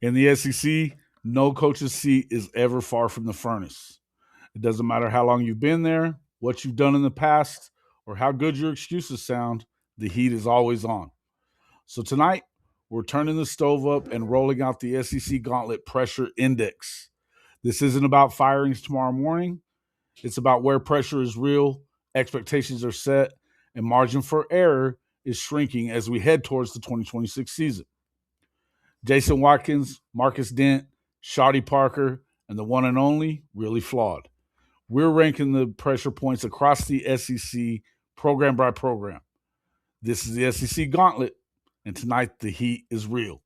In the SEC, no coach's seat is ever far from the furnace. It doesn't matter how long you've been there, what you've done in the past, or how good your excuses sound, the heat is always on. So tonight, we're turning the stove up and rolling out the SEC Gauntlet Pressure Index. This isn't about firings tomorrow morning. It's about where pressure is real, expectations are set, and margin for error is shrinking as we head towards the 2026 season. Jason Watkins, Marcus Dent, Shawty Parker, and the one and only Really Flawed. We're ranking the pressure points across the SEC program by program. This is the SEC Gauntlet, and tonight the heat is real.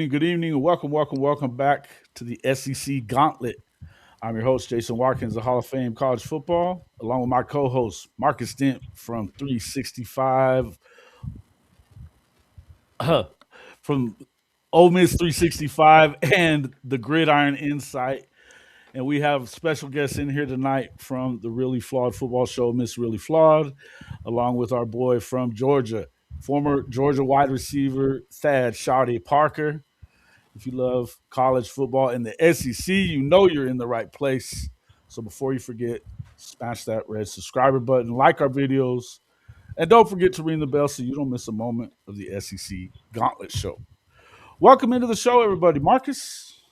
Good evening, and welcome back to the SEC Gauntlet. I'm your host, Jason Watkins, the Hall of Fame College Football, along with my co-host, Marcus Dent from 365, from Ole Miss 365 and the Gridiron Insight. And we have special guests in here tonight from the Really Flawed Football Show, Miss Really Flawed, along with our boy from Georgia, former Georgia wide receiver Thad Shawty Parker. If you love college football in the SEC, you know you're in the right place. So before you forget, smash that red subscriber button, like our videos, and don't forget to ring the bell so you don't miss a moment of the SEC Gauntlet Show. Welcome into the show, everybody. Marcus,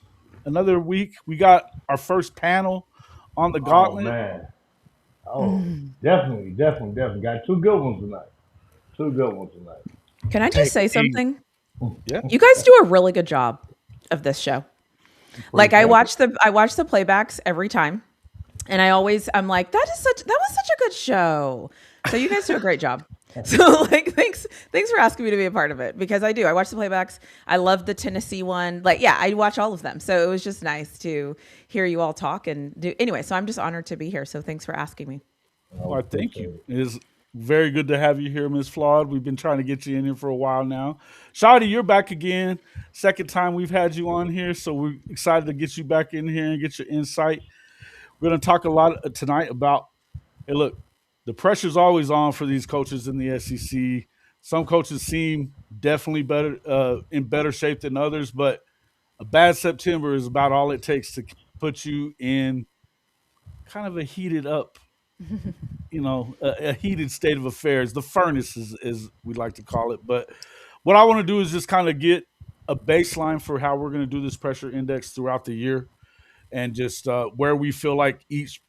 another week. We got our first panel on the Gauntlet. Oh, man. Oh, definitely. Got two good ones tonight. Can I just say something? Yeah. You guys do a really good job of this show. Like I watch the playbacks every time, and I'm like, that was such a good show. So you guys do a great job. So like thanks for asking me to be a part of it, because I do. I watch the playbacks. I love the Tennessee one. Like, yeah, I watch all of them. So it was just nice to hear you all talk and do anyway. So I'm just honored to be here. So thanks for asking me. Well, thank you. It is very good to have you here, Ms. Flawed. We've been trying to get you in here for a while now. Shawty, you're back again. Second time we've had you on here, so we're excited to get you back in here and get your insight. We're going to talk a lot tonight about, hey, look, the pressure's always on for these coaches in the SEC. Some coaches seem definitely better in better shape than others, but a bad September is about all it takes to put you in kind of a heated up, a heated state of affairs. The furnace is we like to call it. But what I want to do is just kind of get a baseline for how we're going to do this pressure index throughout the year, and just where we feel like each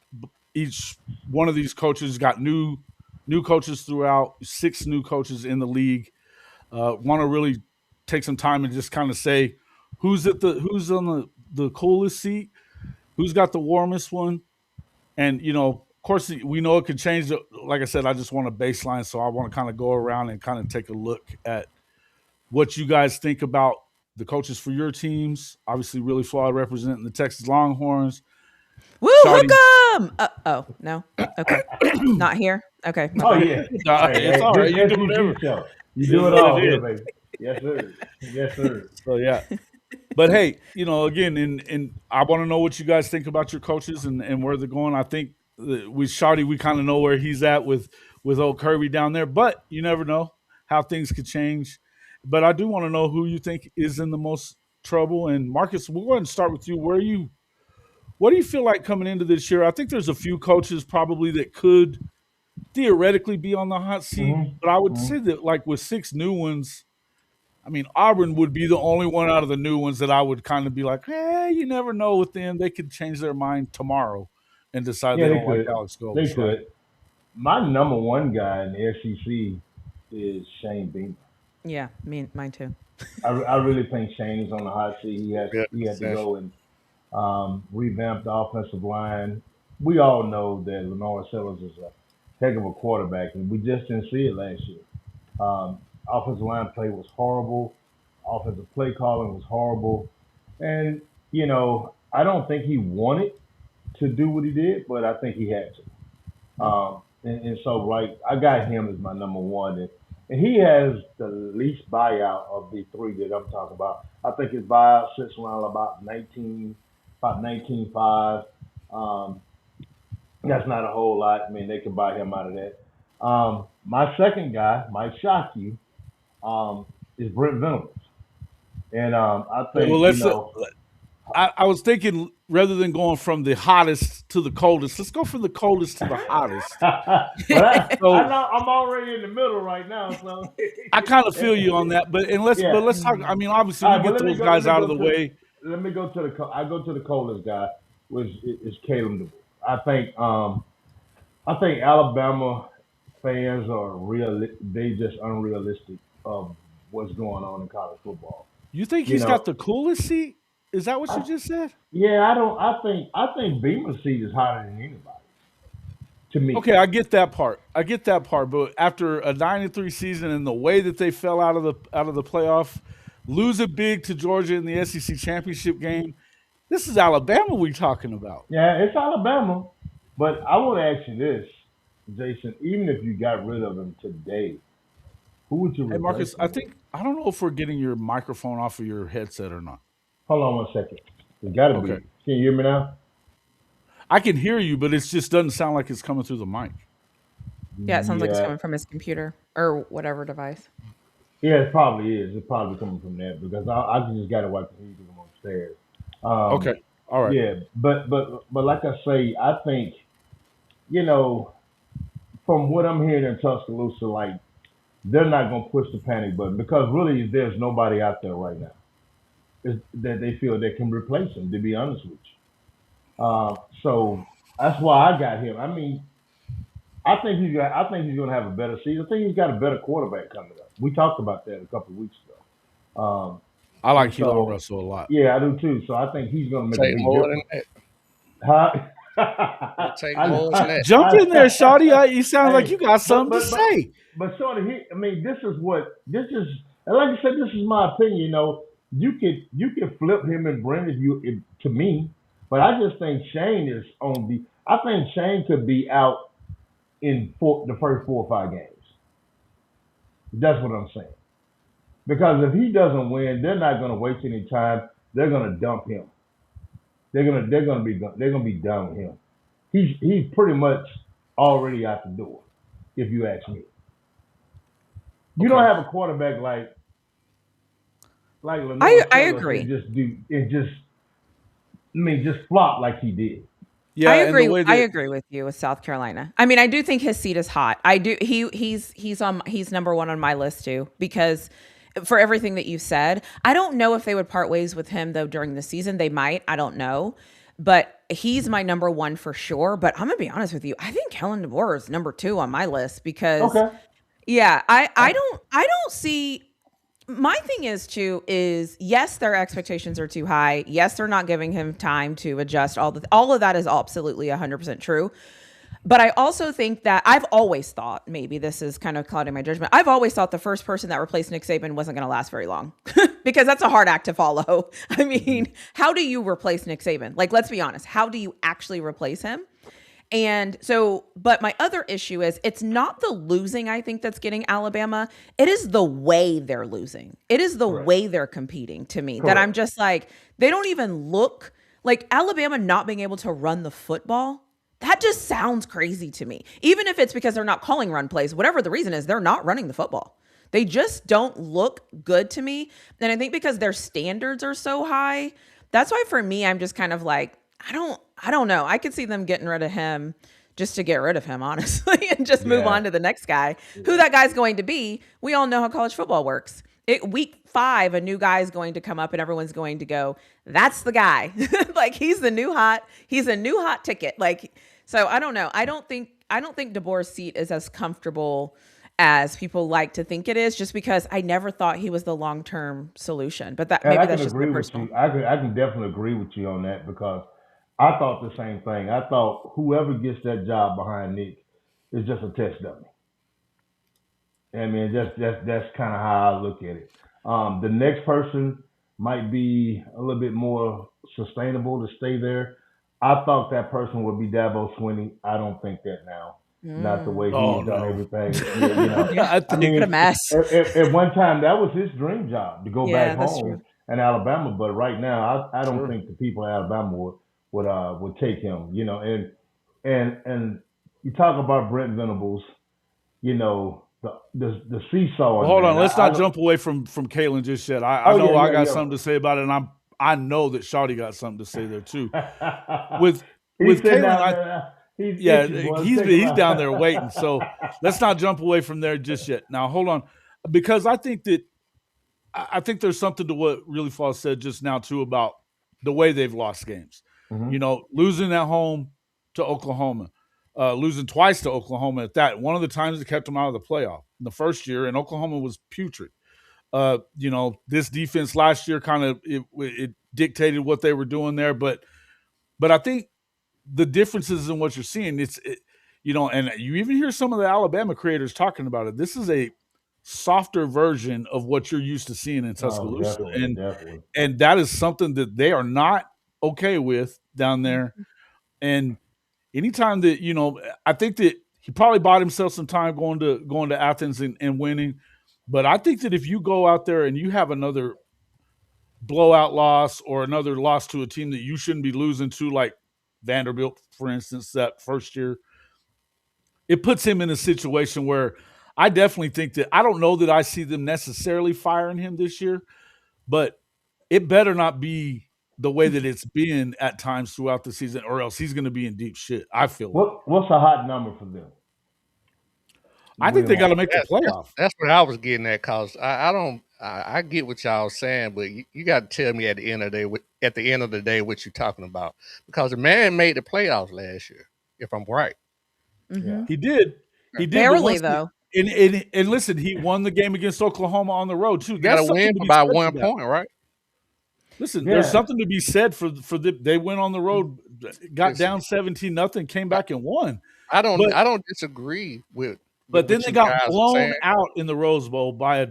one of these coaches got new coaches throughout, 6 new coaches in the league. Want to really take some time and just kind of say who's on the coolest seat, who's got the warmest one, and of course we know it could change. Like I said, I just want a baseline, so I want to kind of go around and kind of take a look at what you guys think about the coaches for your teams. Obviously, Really Flawed representing the Texas Longhorns. Woo, hook 'em! Oh, no? Okay. Not here? Okay. Oh, yeah. It's all right. You do whatever. You do it all here, baby. Yes, sir. So, yeah. But, hey, again, and I want to know what you guys think about your coaches and where they're going. I think with Shawty, we kind of know where he's at with old Kirby down there. But you never know how things could change. But I do want to know who you think is in the most trouble. And, Marcus, we'll go ahead and start with you. What do you feel like coming into this year? I think there's a few coaches probably that could theoretically be on the hot seat, but I would say that, like, with 6 new ones, I mean, Auburn would be the only one out of the new ones that I would kind of be like, hey, you never know with them. They could change their mind tomorrow and decide they don't like Alex Gold's. They could. My number one guy in the SEC is Shane Beamer. Yeah, mine too. I really think Shane is on the hot seat. Yeah, He had to yeah. go and revamp the offensive line. We all know that Lenore Sellers is a heck of a quarterback, and we just didn't see it last year. Offensive line play was horrible. Offensive play calling was horrible, and I don't think he wanted to do what he did, but I think he had to. And so, right, I got him as my number one. And he has the least buyout of the three that I'm talking about. I think his buyout sits around about 19.5. Um, that's not a whole lot. I mean, they can buy him out of that. My second guy might shock you, is Brent Venables. And I Well, think, I was thinking rather than going from the hottest to the coldest, let's go from the coldest to the hottest. I know I'm already in the middle right now, so I kind of feel you on that, but let's talk. I mean, obviously, we get those guys out of the way. Let me go to I go to the coldest guy, which is Caleb DeBoer. I think Alabama fans are they just unrealistic of what's going on in college football. You think he's got the coolest seat? Is that what you just said? Yeah, I don't. I think Beamer's seat is hotter than anybody. To me. Okay, I get that part. But after a 9-3 season and the way that they fell out of the playoff, losing big to Georgia in the SEC championship game, this is Alabama we're talking about. Yeah, it's Alabama. But I want to ask you this, Jason. Even if you got rid of him today, who would you replace? Hey, Marcus, him? I don't know if we're getting your microphone off of your headset or not. Hold on 1 second. It got to be. Okay. Can you hear me now? I can hear you, but it just doesn't sound like it's coming through the mic. Yeah, it sounds like it's coming from his computer or whatever device. Yeah, it probably is. It's probably coming from that because I just got to wipe the heat because I'm upstairs. Okay. All right. Yeah, but like I say, I think, from what I'm hearing in Tuscaloosa, like they're not going to push the panic button because really there's nobody out there right now that they feel that can replace him. To be honest with you, so that's why I got him. I mean, I think he's going to have a better season. I think he's got a better quarterback coming up. We talked about that a couple of weeks ago. I like Hilo Russell a lot. Yeah, I do too. So I think he's going to make Take a big more difference. than Huh? Take more than that. Jump in there, Shawty. You sound like you got something to say. But Shawty, this is, and like I said, this is my opinion. You could flip him and Brent to me, but I just think Shane is on the. I think Shane could be out in the first 4 or 5 games. That's what I'm saying. Because if he doesn't win, they're not going to waste any time. They're going to dump him. They're going to be done with him. He's pretty much already out the door, if you ask me. You don't have a quarterback like Lenore. I agree. Just flop like he did. Yeah, I agree. I agree with you with South Carolina. I mean, I do think his seat is hot. I do. He's number one on my list too because for everything that you said. I don't know if they would part ways with him though during the season. They might. I don't know. But he's my number one for sure. But I'm gonna be honest with you. I think Kellen DeBoer is number 2 on my list because yeah, I don't see. My thing is yes, their expectations are too high. Yes, they're not giving him time to adjust. All of that is absolutely 100% true. But I also think that I've always thought, maybe this is kind of clouding my judgment. I've always thought the first person that replaced Nick Saban wasn't going to last very long because that's a hard act to follow. I mean, how do you replace Nick Saban? Like, let's be honest. How do you actually replace him? And so, but my other issue is it's not the losing, I think, that's getting Alabama. It is the way they're losing. It is the way they're competing to me that I'm just like, they don't even look like Alabama not being able to run the football. That just sounds crazy to me. Even if it's because they're not calling run plays, whatever the reason is, they're not running the football. They just don't look good to me. And I think because their standards are so high, that's why for me, I'm just kind of like, I don't know. I could see them getting rid of him just to get rid of him, honestly, and just move on to the next guy. Who that guy's going to be, we all know how college football works. Week 5, a new guy is going to come up and everyone's going to go, that's the guy. Like he's a new hot ticket. Like, so I don't know. I don't think DeBoer's seat is as comfortable as people like to think it is, just because I never thought he was the long-term solution. But that And maybe I that's can just my agree with personal. you. I can definitely agree with you on that because I thought the same thing. I thought whoever gets that job behind Nick is just a test dummy. I mean, that's kind of how I look at it. The next person might be a little bit more sustainable to stay there. I thought that person would be Dabo Swinney. I don't think that now. Not the way Oh he's done no. everything. You know, Yeah, I I think what a mean, mess. at one time that was his dream job to go back Yeah, that's home true. in Alabama. But right now, I don't sure. think the people in Alabama would take him. You know, and you talk about Brent Venables. You know, the seesaw Well, in hold there. on. And Let's I not don't. jump away from Caitlin just yet. I Oh know I got yeah, something to say about it, and I know that Shawty got something to say there too. yeah. With He's with sitting Caitlin, down there. He's yeah, itching, boy. Check him he's out. down there waiting. So let's not jump away from there just yet. Now hold on, because I think there's something to what really Fall said just now too about the way they've lost games. Hmm. Losing at home to Oklahoma, losing twice to Oklahoma at that. One of the times it kept them out of the playoff in the first year, and Oklahoma was putrid. This defense last year kind of it dictated what they were doing there, but I think the differences in what you're seeing, and you even hear some of the Alabama creators talking about it. This is a softer version of what you're used to seeing in Oh, Tuscaloosa, definitely, and definitely. and that is something that they are not okay with down there. And anytime that I think that he probably bought himself some time going to Athens and winning. But I think that if you go out there and you have another blowout loss or another loss to a team that you shouldn't be losing to, like Vanderbilt, for instance, that first year, it puts him in a situation where I definitely think that I don't know that I see them necessarily firing him this year, but it better not be the way that it's been at times throughout the season, or else he's going to be in deep shit. I feel like. What's a hot number for them to I bring think they him got to on? make the playoff. That's what I was getting at, cause I don't I get what y'all saying, but you got to tell me at the end of the day what you're talking about, because the man made the playoffs last year, if I'm right. Hmm. Yeah. He did, but Barely once though. and listen, he won the game against Oklahoma on the road too. You got to There's something win to for be about said for one that. point, right? Listen, there's Yeah. something to be said for they went on the road, got Listen, down 17-0, came I, back and won. I don't But I don't disagree with but then what they you got guys are blown saying. out in the Rose Bowl by a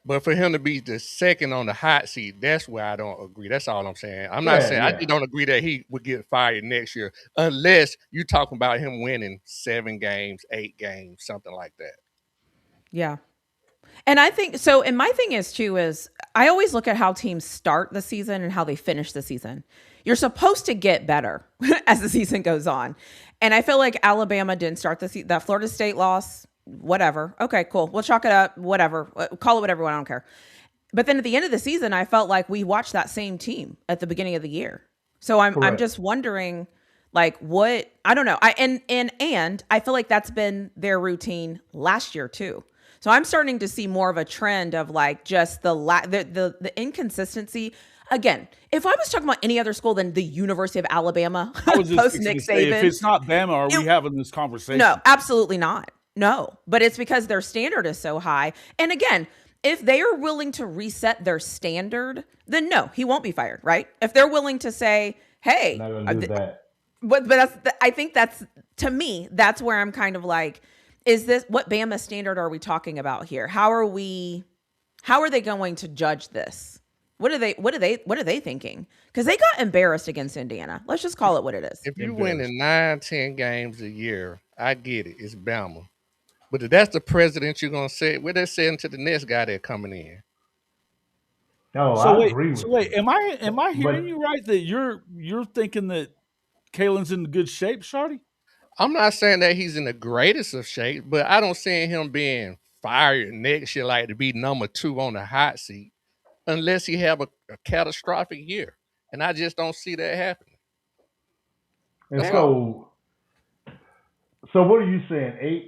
But for him to be the second on the hot seat, that's where I don't agree. That's all I'm saying. I'm not Yeah, saying I yeah. just don't agree that he would get fired next year unless you talking about him winning 7 games, 8 games, something like that. Yeah. And I think so. And my thing is too is I always look at how teams start the season and how they finish the season. You're supposed to get better as the season goes on, and I feel like Alabama didn't start that Florida State loss. Whatever. Okay, cool. We'll chalk it up. Whatever. Call it whatever. I don't care. But then at the end of the season, I felt like we watched that same team at the beginning of the year. So I'm Correct. just wondering, like, what I don't know. And I feel like that's been their routine last year too. So I'm starting to see more of a trend of like just the inconsistency. Again, if I was talking about any other school than the University of Alabama I was just post fixing Nick to say, if Saban, it's not Bama, are we having this conversation? no, absolutely not. No, but it's because their standard is so high. And again, if they are willing to reset their standard, then no, he won't be fired, right? If they're willing to say, I'm "Hey," not gonna do that. but I think that's, to me, that's where I'm kind of like, is this what Bama standard are we talking about here? How are they going to judge this? What are they thinking? Because they got embarrassed against Indiana. Let's just call it what it is. If you Embarrassed. winning 9, 10 games a year, I get it. It's Bama. But if that's the president you're gonna set, what they're saying to the next guy that's coming in. No, So I wait, agree so with wait, you. am I hearing But you right that you're thinking that Kalen's in good shape, Shawty? I'm not saying that he's in the greatest of shape, but I don't see him being fired next year like to be number 2 on the hot seat unless he have a catastrophic year. And I just don't see that happening. and That's And all. so what are you saying?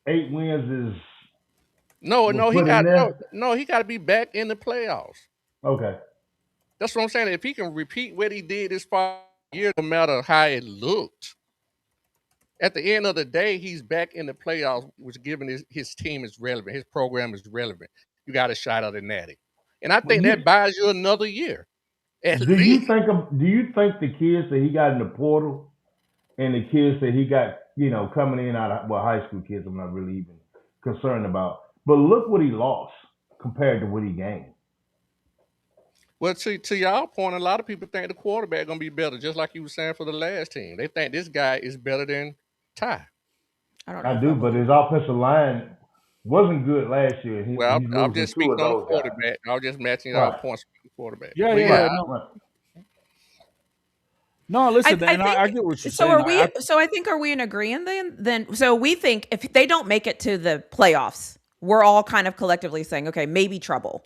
Eight wins is No, was no, he put in got no, there. no, he got to be back in the playoffs. Okay. That's what I'm saying. If he can repeat what he did this past year, no matter how it looked, at the end of the day, he's back in the playoffs, which given his team is relevant, his program is relevant. You got a shot at the Natty, and I think that buys you another year. At Do least. do you think the kids that he got in the portal and the kids that he got, coming in out of high school kids, I'm not really even concerned about. But look what he lost compared to what he gained. Well, to y'all point, a lot of people think the quarterback gonna be better, just like you were saying for the last team. They think this guy is better than Ty. I don't know. I do, but his offensive line wasn't good last year. Well, He's I'm losing just two speaking of on the those guys. quarterback. I was just matching y'all Right. points with the quarterback. Yeah, But yeah. Right. No, Right. no listen, I and I think get what you're so. saying. Are we? So I think, are we in agreement then? So we think if they don't make it to the playoffs, we're all kind of collectively saying, okay, maybe trouble.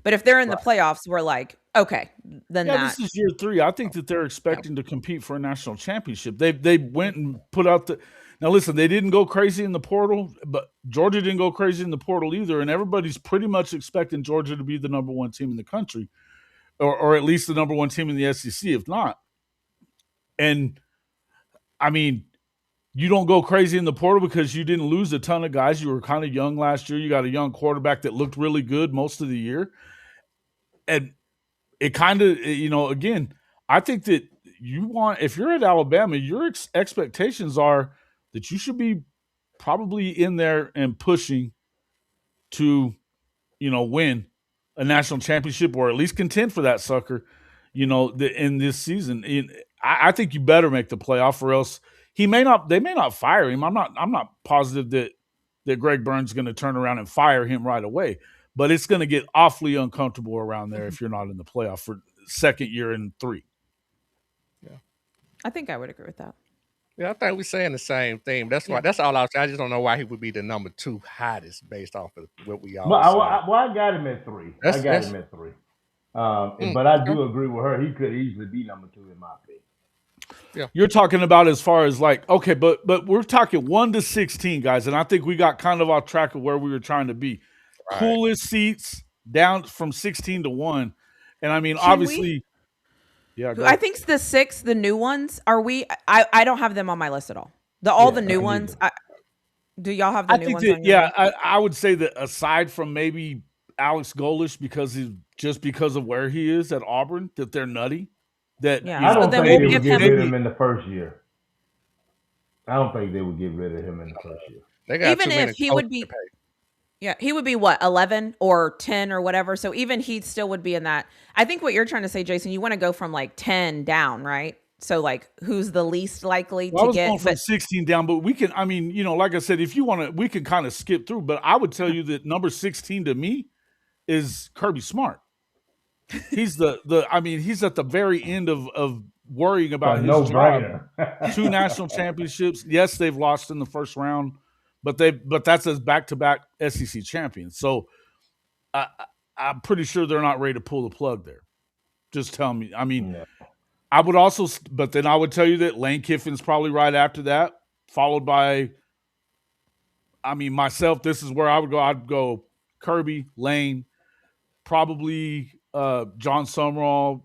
But if they're in the playoffs, we're like, okay, then Yeah, that. this is year 3. I think that they're expecting to compete for a national championship. They went and put out the. Now listen, they didn't go crazy in the portal, but Georgia didn't go crazy in the portal either, and everybody's pretty much expecting Georgia to be the number 1 team in the country, or at least the number 1 team in the SEC, if not. And I mean, you don't go crazy in the portal because you didn't lose a ton of guys. You were kind of young last year. You got a young quarterback that looked really good most of the year, and it kind of, again, I think that if you're at Alabama, your expectations are that you should be probably in there and pushing to, win a national championship or at least contend for that sucker, in this season. I think you better make the playoff, or else they may not fire him. I'm not positive that Greg Burns is going to turn around and fire him right away. But it's going to get awfully uncomfortable around there if you're not in the playoff for second year in 3. Yeah, I think I would agree with that. yeah, I think we're saying the same thing. That's why. That's all I was saying. I just don't know why he would be the number 2 hottest based off of what we all. I got him at 3. That's, I got him at 3. But I do agree with her. He could easily be number 2 in my opinion. Yeah. You're talking about as far as like, okay, but we're talking 1 to 16, guys, and I think we got kind of off track of where we were trying to be. Right. Coolest seats down from 16 to 1, and I mean, obviously, yeah. I think the 6, the new ones, are we? I don't have them on my list at all. The new ones. Do y'all have the new ones? On your list? I would say that aside from maybe Alex Golish, because of where he is at Auburn, that they're nutty. That I don't think they would get rid of him in the first year. I don't think they would get rid of him in the first year. They got even if he would be, he would be what, 11 or 10 or whatever. So even he still would be in that. I think what you're trying to say, Jason, you want to go from like 10 down, right? So like, who's the least likely to get? Going from 16 down, but we can. I mean, like I said, if you want to, we can kind of skip through. But I would tell you that number 16 to me is Kirby Smart. He's he's at the very end of worrying about his job. 2 national championships. Yes, they've lost in the first round, but that's as back-to-back SEC champions. So I'm pretty sure they're not ready to pull the plug there. Just tell me. I mean, I would also, but then I would tell you that Lane Kiffin's probably right after that, followed by, myself. This is where I would go. I'd go Kirby, Lane, probably John Summerall,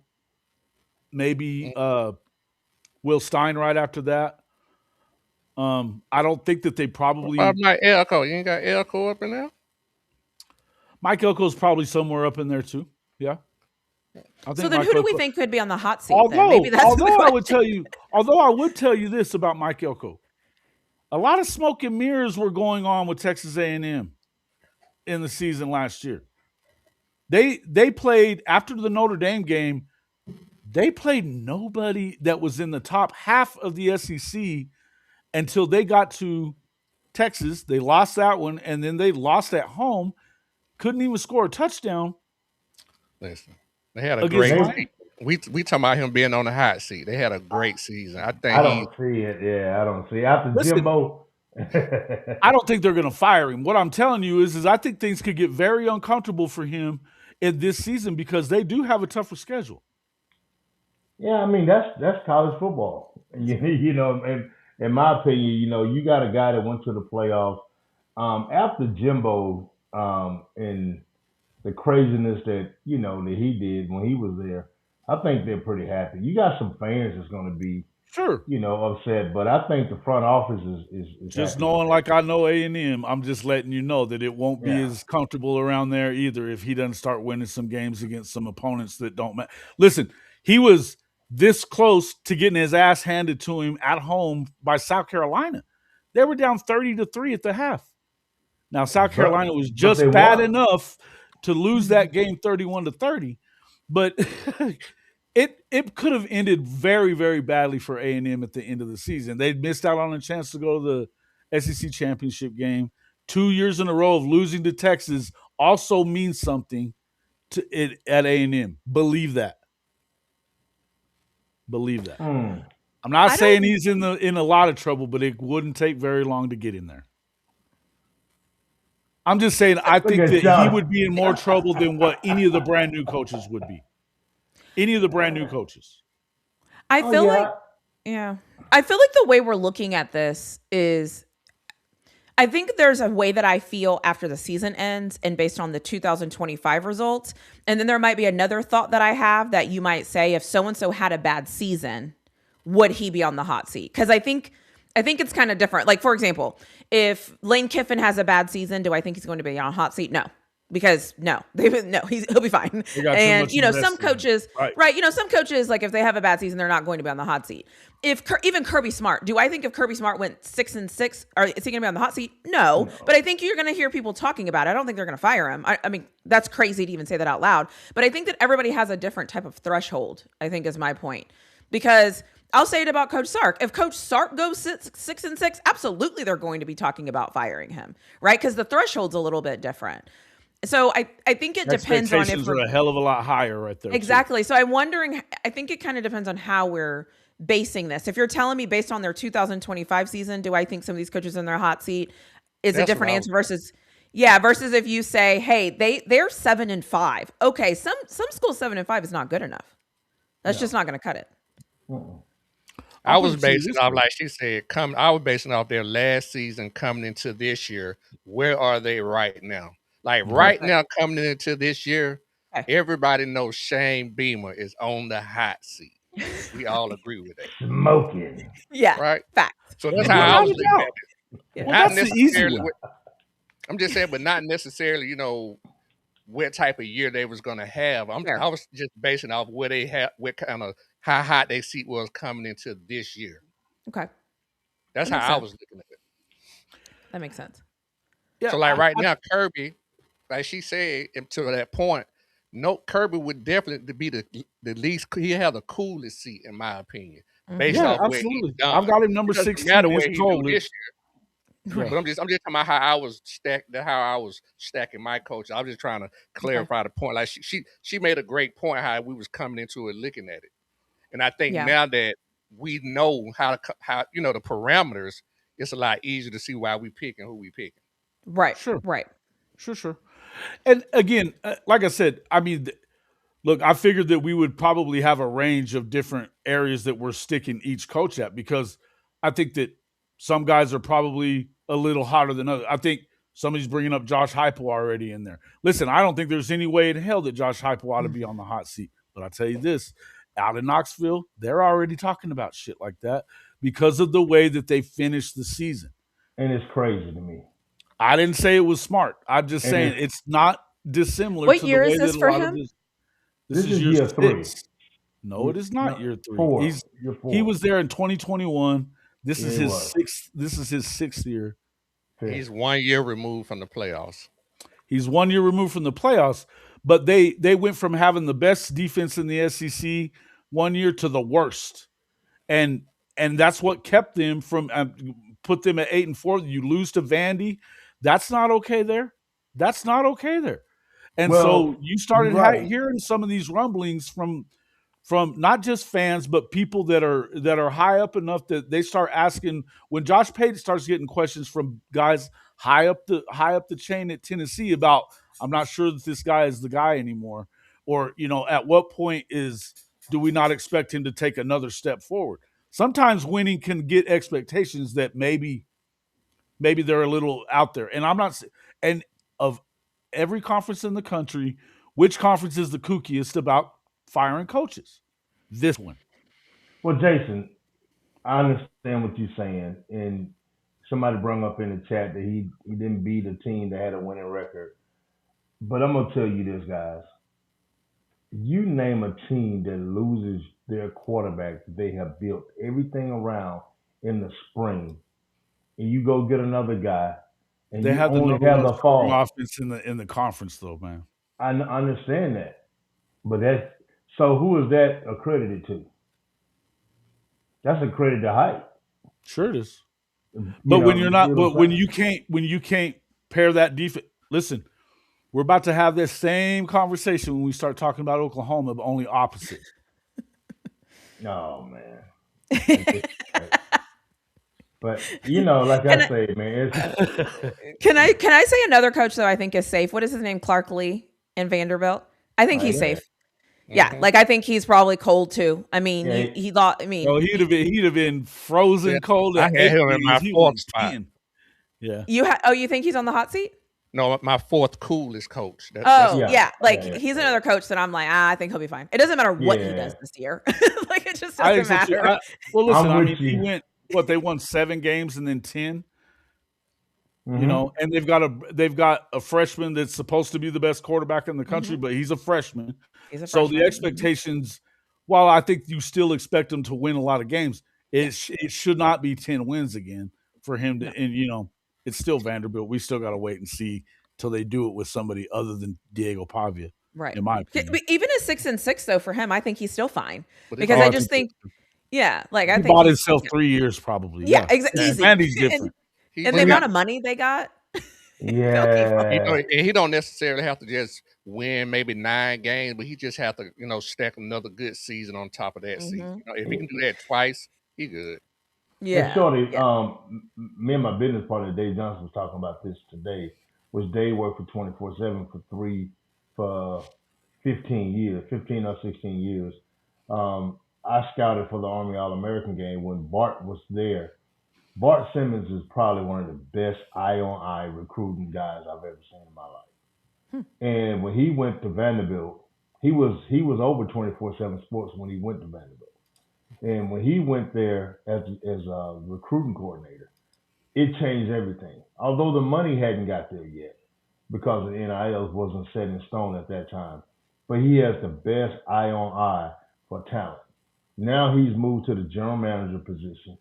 maybe Will Stein right after that. I don't think that they probably. Mike Elko, you ain't got Elko up in there. Mike Elko's probably somewhere up in there too. Yeah. So then, who do we think could be on the hot seat? Although I would tell you this about Mike Elko, a lot of smoke and mirrors were going on with Texas A&M in the season last year. They played after the Notre Dame game. They played nobody that was in the top half of the SEC until they got to Texas. They lost that one, and then they lost at home. Couldn't even score a touchdown. Listen, they had a great season. We talking about him being on the hot seat. They had a great season. I don't see it. Yeah, I don't see it. After Jimbo. I don't think they're going to fire him. What I'm telling you is I think things could get very uncomfortable for him in this season because they do have a tougher schedule. Yeah, that's college football. In my opinion, you got a guy that went to the playoffs after Jimbo and the craziness that that he did when he was there. I think they're pretty happy. You got some fans that's going to be Sure. upset. But I think the front office is Just happy with knowing, that. like I know A&M, I'm just letting you know that it won't be Yeah. as comfortable around there either if he doesn't start winning some games against some opponents that don't matter. Listen, he was this close to getting his ass handed to him at home by South Carolina. They were down 30-3 at the half. Now, South But Carolina was but they just bad won. enough to lose that game 31-30, but it could have ended very, very badly for A&M at the end of the season. They'd missed out on a chance to go to the SEC championship game. 2 years in a row of losing to Texas also means something to it at A&M. Believe that. Believe that. Hmm. I'm not I saying don't. he's in a lot of trouble, but it wouldn't take very long to get in there. I'm just saying I Look think at that he Shawty. would be in more trouble than what any of the brand new coaches would be. Any of the brand new coaches. I Oh feel like, yeah. yeah, I feel like the way we're looking at this is, I think there's a way that I feel after the season ends and based on the 2025 results. And then there might be another thought that I have that you might say, if so and so had a bad season, would he be on the hot seat? Because I think it's kind of different. Like, for example, if Lane Kiffin has a bad season, do I think he's going to be on a hot seat? No. Because no, he'll be fine. They got too And much some invested in him. coaches, Right. right? Some coaches, like if they have a bad season, they're not going to be on the hot seat. If even Kirby Smart, do I think if Kirby Smart went 6-6, or is he going to be on the hot seat? No, but I think you're going to hear people talking about it. I don't think they're going to fire him. I mean, that's crazy to even say that out loud. But I think that everybody has a different type of threshold, I think is my point. Because I'll say it about Coach Sark. If Coach Sark goes 6-6, absolutely they're going to be talking about firing him, right? Because the threshold's a little bit different. So I think it depends on if Expectations are a hell of a lot higher right there. too. exactly. So I'm wondering. I think it kind of depends on how we're basing this. If you're telling me based on their 2025 season, do I think some of these coaches in their hot seat is a That's different what I answer versus versus if you say, hey, they're 7-5. Okay, some schools 7-5 is not good enough. That's just not going to cut it. I I'll was put it to you basing this off, way. like she said, I was basing off their last season coming into this year. Where are they right now? Like right Perfect. now, coming into this year, Okay. everybody knows Shane Beamer is on the hot seat. We all agree with that, Smoking. Yeah. right? Fact. So that's Well, how I without was a looking at doubt. it. Yeah. Well, Not that's the easy necessarily. one. I'm just saying, but not necessarily. What type of year they was gonna have. Fair. I was just basing off where they had, what kind of how hot their seat was coming into this year. Okay. That's That how makes I sense. was looking at it. That makes sense. Yeah, So like right now, Kirby, like she said, to that point, no, Kirby would definitely be the least. He had the coolest seat in my opinion, based Mhm. yeah, off where he's absolutely. done. I've got him It number doesn't 16 matter in what he do control. this year, Yeah. Right. but I'm just talking about how I was stacking my coach. I was just trying to Okay. clarify the point. Like she made a great point how we was coming into it looking at it, and I think Yeah. now that we know how the parameters, it's a lot easier to see why we picking who we picking. Right. Sure. Right. Sure. And again, like I said, I mean, look, I figured that we would probably have a range of different areas that we're sticking each coach at because I think that some guys are probably a little hotter than others. I think somebody's bringing up Josh Heupel already in there. Listen, I don't think there's any way in hell that Josh Heupel ought to be on the hot seat. But I'll tell you this, out in Knoxville, they're already talking about shit like that because of the way that they finished the season. And it's crazy to me. I didn't say it was smart. I'm just And saying it's it's not dissimilar What to the year way is that this a for lot of him? this. This this is is year year 3. 6. No, it is not No, year 3. 4. He's Year 4. he was there in 2021. This Yeah, is he his was. sixth. This is his 6th year. He's 1 year removed from the playoffs. He's 1 year removed from the playoffs, but they went from having the best defense in the SEC 1 year to the worst, and that's what kept them from put them at 8-4. You lose to Vandy, that's not okay there. That's not okay there. And so Well, you you're started right. hearing some of these rumblings from not just fans but people that are high up enough that they start asking when Josh Payton starts getting questions from guys high up the chain at Tennessee about I'm not sure that this guy is the guy anymore, or at what point do we not expect him to take another step forward. Sometimes winning can get expectations that maybe they're a little out there, and I'm not and of every conference in the country, which conference is the kookiest about firing coaches? This one. Well, Jason, I understand what you're saying, and somebody brought up in the chat that he didn't beat a team that had a winning record. But I'm gonna tell you this, guys. You name a team that loses their quarterback that they have built everything around in the spring, and you go get another guy, and They you have the only number have one the scoring fall. offense in the conference, though, man. Understand that, but that's so. Who is that accredited to? That's accredited to height. Sure it is. You But when know, you're you see not, what but I'm saying? when you can't pair that defense, listen, we're about to have this same conversation when we start talking about Oklahoma, but only opposite. Oh man, I just, but like Can I I, say, man, can I say another coach that I think is safe? What is his name? Clark Lee in Vanderbilt. I think he's yeah, safe. Yeah, Mm-hmm. like I think he's probably cold too. I mean, yeah, he thought. I No, mean, he'd have been Yeah, frozen cold I at had 8 him in my years. He fourth was spot. 10. Yeah. you think he's on the hot seat? No, my fourth coolest coach. That's Oh yeah, yeah, like yeah, he's another coach that I'm like, I think he'll be fine. It doesn't matter what he yeah. does this year. Like it just I doesn't think so too. matter. Well, listen, I'm I with mean, he you. went, what, they won 7 games and then 10, Hmm. and they've got a freshman that's supposed to be the best quarterback in the country, Mhm. but he's a freshman. He's a So the freshman. expectations, while I think you still expect him to win a lot of games, it should not be 10 wins again for him to. No, And it's still Vanderbilt. We still got to wait and see till they do it with somebody other than Diego Pavia, right. in my But opinion. even a 6-6 though for him, I think he's still fine but it's because Oh, I I just think think, yeah, like I he think bought he's himself 3 years, probably. yeah, Yeah, yeah, easy. Vandy's and different. he and the he got amount of money they got, they'll be fine. Yeah, and he don't necessarily have to just win maybe 9 games, but he just have to stack another good season on top of that season. Hmm. If he can do that twice, he good. and Yeah, Shorty, yeah. me and my business partner Dave Johnson was talking about this today. Which Dave worked for 24/7 for 15 years, 15 or 16 years. I scouted for the Army All American game when Bart was there. Bart Simmons is probably one of the best eye on eye recruiting guys I've ever seen in my life. Hmm. And when he went to Vanderbilt, he was over 24/7 Sports when he went to Vanderbilt. And when he went there as a recruiting coordinator, it changed everything. Although the money hadn't got there yet because the NIL wasn't set in stone at that time. But he has the best eye on eye for talent. Now he's moved to the general manager position.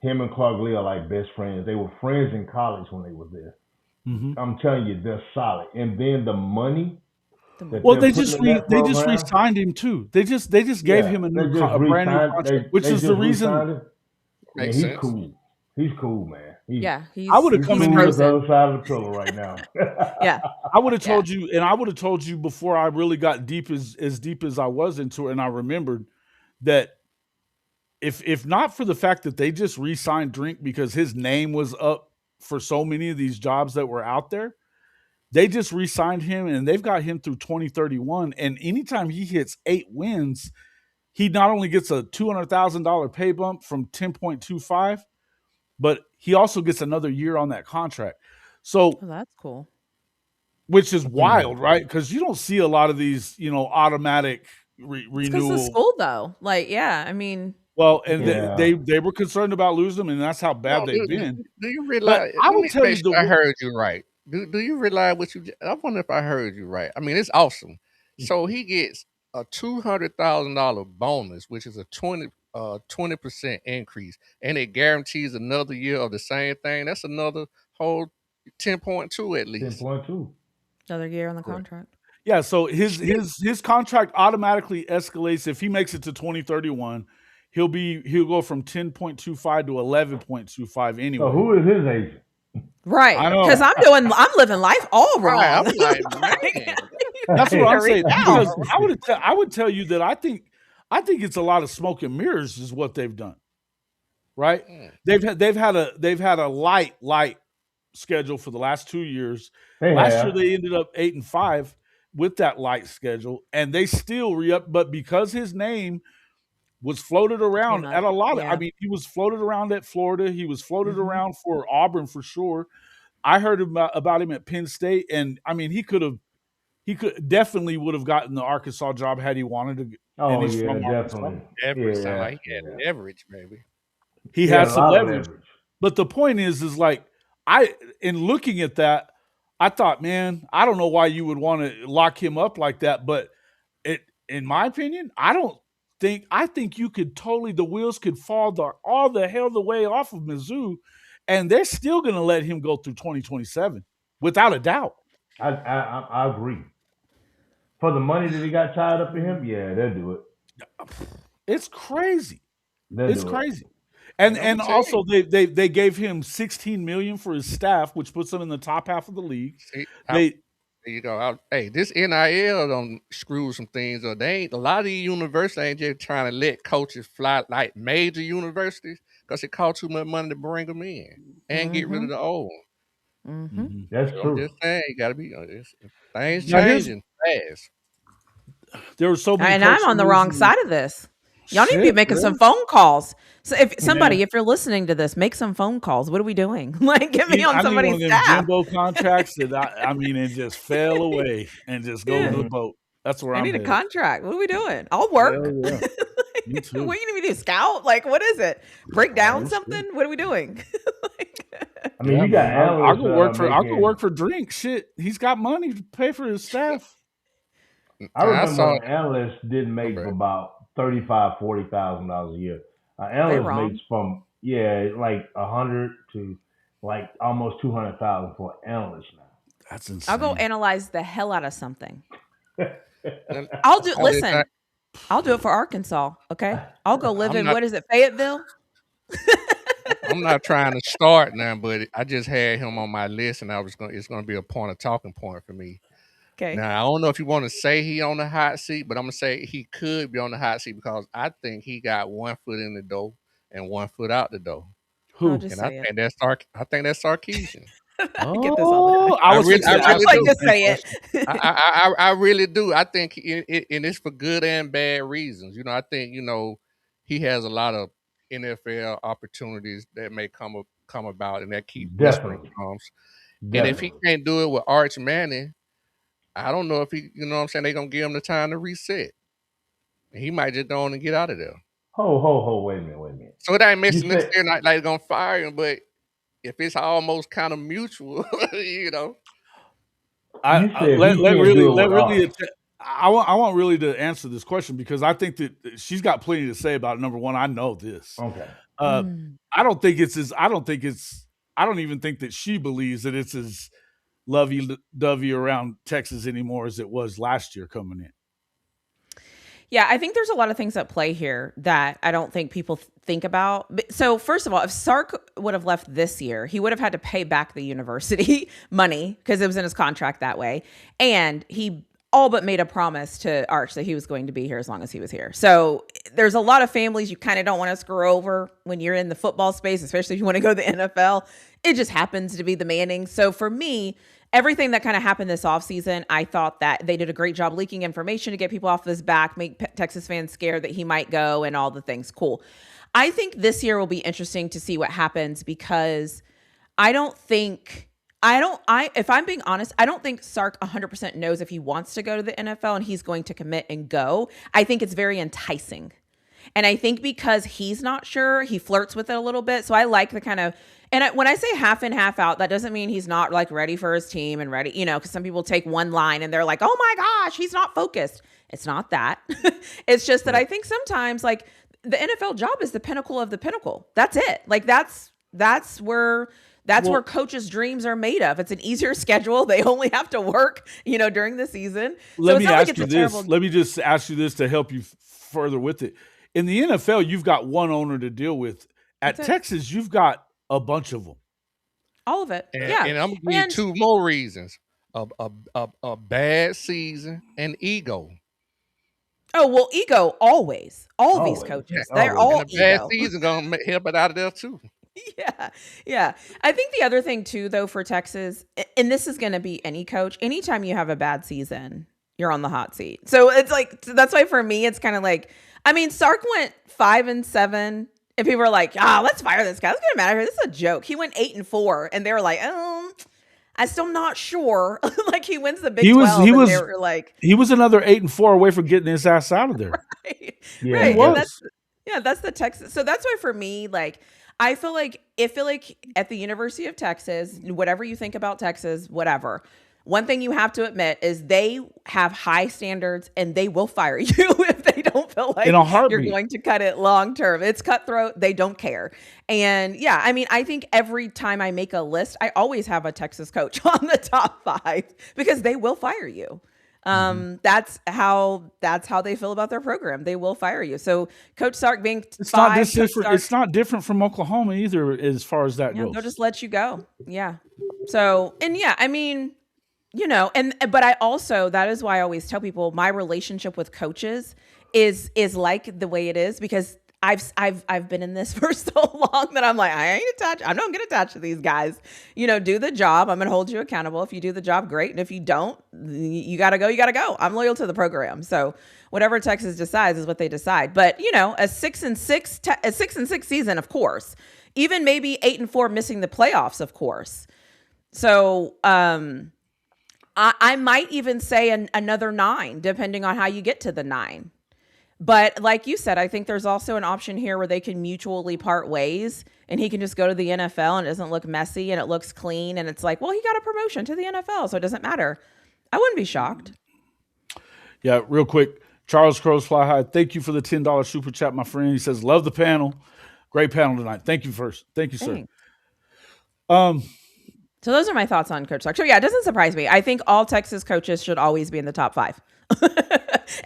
Him and Clark Lee are like best friends. They were friends in college when they were there. Hmm. I'm telling you, they're solid. And then the money The that money. Well, they're putting in that they just program, re-signed him too. They just gave yeah, him they just a brand new re-signed. contract, They which they is the just reason re-signed him. Yeah, Makes he's sense. cool. He's cool, man. Yeah, I would have He's come he's in cool here. as the frozen. other side of the pillow right now. Yeah, I would have yeah. told you, and I would have told you before I really got deep as I was into it, and I remembered that if not for the fact that they just re-signed Drink because his name was up for so many of these jobs that were out there, they just re-signed him and they've got him through 2031. And anytime he hits 8 wins, he not only gets a $200,000 pay bump from 10.25, but he also gets another year on that contract. So, Oh, that's cool. which is Hmm. wild, right? Because you don't see a lot of these, automatic It's because the renewal. school though. Like, yeah, I mean, Well, and Yeah. they were concerned about losing him, and that's how bad No, they've been. do you But realize? I Let would me tell make you sure I the heard you right. Do you realize what you? I wonder if I heard you right. I mean, it's awesome. So he gets a $200,000 bonus, which is a 20% increase, and it guarantees another year of the same thing. That's another whole 10.2 at least. 10.2. another year on the Correct. contract. yeah. So Shit. his contract automatically escalates if he makes it to 2031. He'll go from 10.25 to 11.25 So anyway. who is his agent? Right. I Because know. I'm living life all Right. wrong. I'm like, Like, man. you That's what need to I'm read saying. it Because all. I would tell you that I think it's a lot of smoke and mirrors is what they've done. Right? Mm. They've had a light schedule for the last 2 years. They Last year have. they ended up 8-5 with that light schedule, and they still re-up. But because his name was floated Came around up. at a lot of, I Yeah. mean, he was floated around at Florida. He was floated Hmm. around for Auburn for sure. I heard about him at Penn State, and I mean, he could definitely would have gotten the Arkansas job had he wanted to, and Oh he's yeah, from Arkansas. definitely. Everett sound Yeah, like he had yeah. leverage, baby. He Yeah, has a some lot of leverage. leverage. But the point is like in looking at that, I thought, man, I don't know why you would want to lock him up like that. But in my opinion, I think you could the wheels could fall all the hell the way off of Mizzou, and they're still going to let him go through 2027 without a doubt. I agree. For the money that he got tied up in him, yeah, they'll do it. It's crazy. They'll It's do it. crazy. And I'm also they gave him $16 million for his staff, which puts him in the top half of the league. See, They hey, this NIL don't screw some things up. They ain't a lot of these universities ain't just trying to let coaches fly like major universities because it costs too much money to bring them in and get rid of the old one. Mm-hmm. That's So I'm true. just saying, you got to be things Now, changing fast. there were so many And I'm coaches on the wrong losing- side of this. Y'all need to be Shit, making man. some phone calls. So if you're listening to this, make some phone calls. What are we doing? Like, get me on I need somebody's one of them staff. jumbo contracts that it just fell away and just go to the boat. That's where I I'm need a headed. contract. What are we doing? I'll work. Hell yeah. Me What too. are you going to do? Scout? Like, what is it? Break down something? What are we doing? I mean, Yeah, you got man. I'll analysts. go work for drink. Shit, he's got money to pay for his staff. I remember saw an analyst didn't make Okay. about $35,000-$40,000 a year. An analyst wrong. makes from like 100 to like almost 200,000 for an analyst now. That's insane. I'll go analyze the hell out of something. And I'll do. all this Listen, time- I'll do it for Arkansas. Okay, I'll go live I'm in not- what is it, Fayetteville? I'm not trying to start now, but I just had him on my list, and it's gonna be a talking point for me. Okay. Now I don't know if you want to say he on the hot seat, but I'm gonna say he could be on the hot seat because I think he got 1 foot in the door and 1 foot out the door. I'll Who? just And say it. I think that's Sarkeesian. I get this all the time. I was really- fixing to I ask Like, you just the same say it. question. I really do. I think and it's for good and bad reasons. I think he has a lot of NFL opportunities that may come about, and that keep whispering Definitely. comes. And if he can't do it with Arch Manning, I don't know if he, what I'm saying, they're gonna give him the time to reset. And he might just go on and get out of there. Wait a minute. So it ain't missing You this said- year, not like gonna fire him, but if it's almost kind of mutual, I want really to answer this question because I think that she's got plenty to say about it. Number one, I know this. Okay. I don't even think that she believes that it's as lovey-dovey around Texas anymore as it was last year coming in. Yeah, I think there's a lot of things at play here that I don't think people think about. So first of all, if Sark would have left this year, he would have had to pay back the university money because it was in his contract that way. And he all but made a promise to Arch that he was going to be here as long as he was here. So there's a lot of families you kind of don't want to screw over when you're in the football space, especially if you want to go to the NFL. It just happens to be the Mannings. So for me, everything that kind of happened this offseason, I thought that they did a great job leaking information to get people off his back, make Texas fans scared that he might go and all the things. Cool. I think this year will be interesting to see what happens because if I'm being honest, I don't think Sark 100% knows if he wants to go to the NFL and he's going to commit and go. I think it's very enticing. And I think because he's not sure, he flirts with it a little bit. So I like the kind of, when I say half in, half out, that doesn't mean he's not like ready for his team and ready, because some people take one line and they're like, oh my gosh, he's not focused. It's not that. It's just that I think sometimes like the NFL job is the pinnacle of the pinnacle. That's it. Like that's where coaches' dreams are made of. It's an easier schedule. They only have to work, during the season. Let me just ask you this to help you further with it. In the NFL, you've got one owner to deal with. At Texas, you've got a bunch of them. All of it. And, yeah. And I'm gonna give you two more reasons: a bad season and ego. Oh well, ego always. All of these coaches, they're all and a bad ego. season gonna help it out of there too. Yeah. I think the other thing too, though, for Texas, and this is going to be any coach, anytime you have a bad season, you're on the hot seat. So it's like, that's why for me, it's kind of like, Sark went 5-7 and people were like, let's fire this guy. It's going to matter. This is a joke. He went 8-4 and they were like, I'm still not sure. Like he wins the Big 12. They were like, he was another 8-4 away from getting his ass out of there. Right. Yeah, right. He was. That's the Texas. So that's why for me, like, I feel like at the University of Texas, whatever you think about Texas, whatever. One thing you have to admit is they have high standards and they will fire you if they don't feel In like a you're heartbeat. going to cut it long term. It's cutthroat. They don't care. And yeah, I mean, I think every time I make a list, I always have a Texas coach on the top 5 because they will fire you. Mhm. That's how they feel about their program. They will fire you. So Coach Sark being It's not this 5, Coach different. Sark, It's not different from Oklahoma either, as far as that yeah, they'll goes. just let you go. Yeah. So, and yeah, I mean, and but I also, that is why I always tell people my relationship with coaches is like the way it is because I've been in this for so long that I'm like, I ain't attached. I'm not gonna attach to these guys. Do the job. I'm gonna hold you accountable. If you do the job, great. And if you don't, you gotta go. You gotta go. I'm loyal to the program. So whatever Texas decides is what they decide. But a 6-6 season, of course. Even maybe 8-4 missing the playoffs, of course. So I might even say another 9, depending on how you get to the 9. But like you said, I think there's also an option here where they can mutually part ways and he can just go to the NFL and it doesn't look messy and it looks clean. And it's like, well, he got a promotion to the NFL, so it doesn't matter. I wouldn't be shocked. Yeah, real quick. Charles Crows Fly High. Thank you for the $10 super chat, my friend. He says, love the panel. Great panel tonight. Thank you first. Thank you, sir. Thanks. So those are my thoughts on Coach Sark. So yeah, it doesn't surprise me. I think all Texas coaches should always be in the top 5.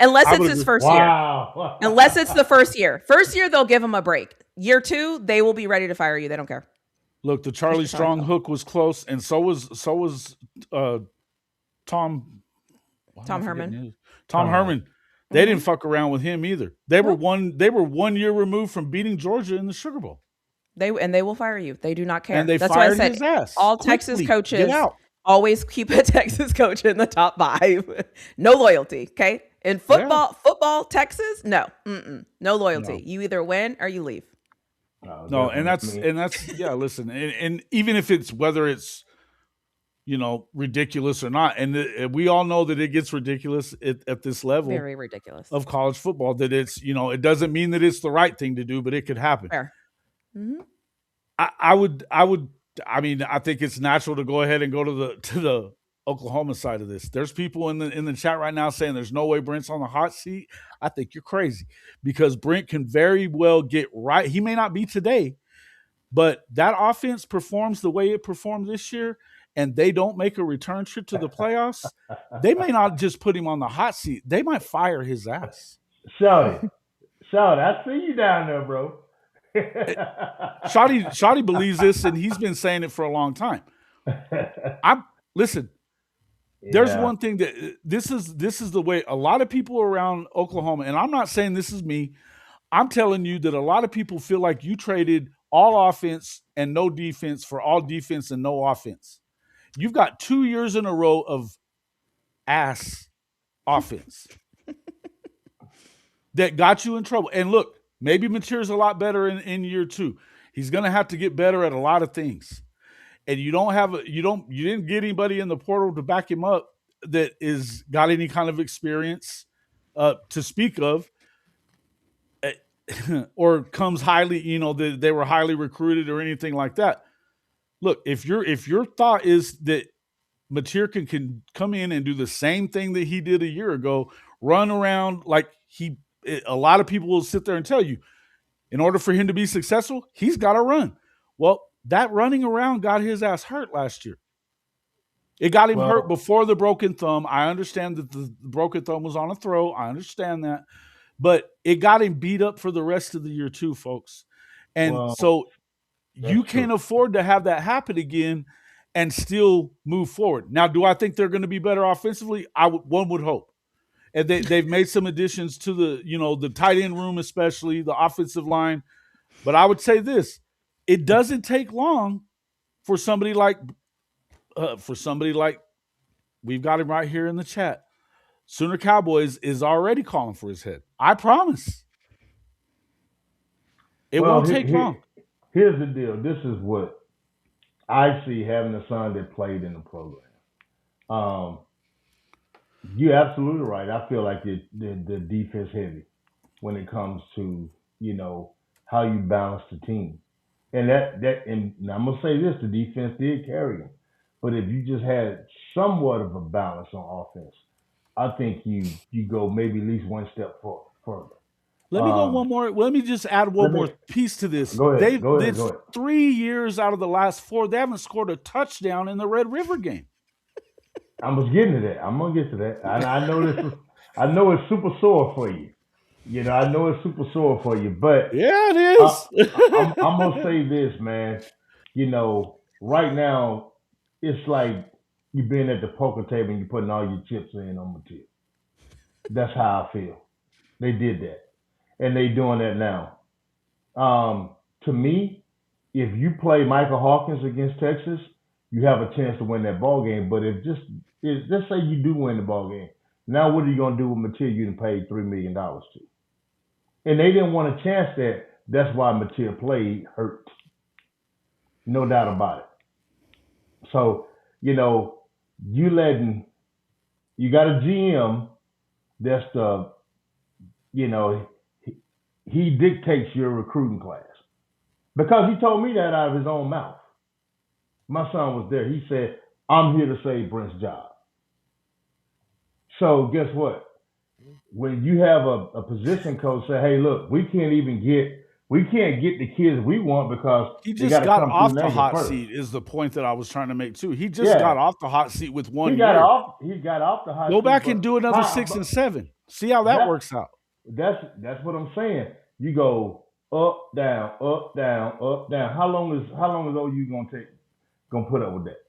Unless I it's would his agree. first year. Wow. Unless it's the first year. First year, they'll give him a break. Year 2, they will be ready to fire you. They don't care. Look, the Charlie Strong hook was close, and so was Tom. why am Tom I forgetting Herman. his- Tom Herman. They didn't fuck around with him either. They were 1 year removed from beating Georgia in the Sugar Bowl. They will fire you. They do not care. And they That's why I fired said his ass. all quickly. Texas Get coaches out. always keep a Texas coach in the top 5. No loyalty. Okay. In football, Texas, no, no loyalty. No. You either win or you leave. No, and that's yeah. Listen, and even if it's whether it's ridiculous or not, and we all know that it gets ridiculous at this level Very ridiculous. of college football. That it's it doesn't mean that it's the right thing to do, but it could happen. Fair. Mm-hmm. I mean, I think it's natural to go ahead and go to the Oklahoma side of this. There's people in the chat right now saying there's no way Brent's on the hot seat. I think you're crazy because Brent can very well get right. He may not be today, but that offense performs the way it performed this year, and they don't make a return trip to the playoffs. They may not just put him on the hot seat. They might fire his ass. Shawty, I see you down there, bro. Shawty believes this, and he's been saying it for a long time. Listen. There's one thing that this is the way a lot of people around Oklahoma, and I'm not saying this is me. I'm telling you that a lot of people feel like you traded all offense and no defense for all defense and no offense. You've got 2 years in a row of ass offense that got you in trouble. And look, maybe Mateer's a lot better in year 2. He's going to have to get better at a lot of things. And you didn't get anybody in the portal to back him up that is got any kind of experience to speak of, or comes highly, they were highly recruited or anything like that. Look, if your thought is that Mateer can come in and do the same thing that he did a year ago, run around like a lot of people will sit there and tell you, in order for him to be successful, he's got to run. Well, that running around got his ass hurt last year. It got him hurt before the broken thumb. I understand that the broken thumb was on a throw. I understand that. But it got him beat up for the rest of the year too, folks. And so you can't afford to have that happen again and still move forward. Now, do I think they're going to be better offensively? One would hope. And they've made some additions to the tight end room, especially the offensive line. But I would say this. It doesn't take long for somebody like we've got him right here in the chat. Sooner Cowboys is already calling for his head. I promise. It won't take long. Here's the deal. This is what I see having a son that played in the program. You're absolutely right. I feel like the defense heavy when it comes to how you balance the team. And and I'm gonna say this: the defense did carry him, but if you just had somewhat of a balance on offense, I think you go maybe at least one step further. Let me go one more. Let me just add one Let me more piece to this. go ahead. Go ahead. It's 3 years out of the last 4. They haven't scored a touchdown in the Red River game. I was getting to that. I'm gonna get to that. I know this is. I know it's super sore for you. You know, I know it's super sore for you, but Yeah, it is. I'm gonna say this, man. You know, right now it's like you've been at the poker table and you're putting all your chips in on the tip. That's how I feel. They did that, and they doing that now. To me, if you play Michael Hawkins against Texas, you have a chance to win that ball game. But let's say you do win the ball game, now what are you gonna do with material you done paid $3 million to? And they didn't want to chance that. That's why Mateer played hurt. No doubt about it. So, you know, you got a GM that's you know, he dictates your recruiting class. Because he told me that out of his own mouth. My son was there. He said, I'm here to save Brent's job. So guess what? When you have a position coach say, hey, look, we can't get the kids we want because he they just got come off through the hot first. seat is the point that I was trying to make too. He just got off the hot seat with 1 He year. got off the hot seat. Go back and do another 6 and 7. See how that works out. That's what I'm saying. You go up, down, up, down, up, down. How long is OU gonna put up with that?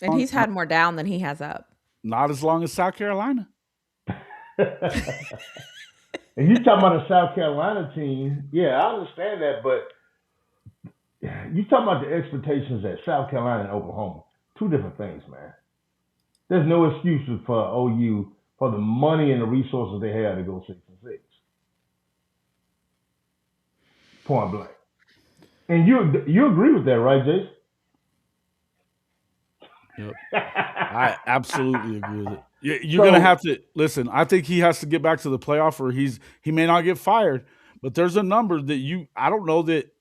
And he's had more down than he has up. Not as long as South Carolina. And you talking about the South Carolina team? Yeah, I understand that, but you talking about the expectations at South Carolina and Oklahoma? Two different things, man. There's no excuses for OU for the money and the resources they have to go 6 and 6. Point blank. And you agree with that, right, Jason? Yep. I absolutely agree with it. You're going to have to listen. I think he has to get back to the playoff, or he may not get fired. But there's a number that I don't know that.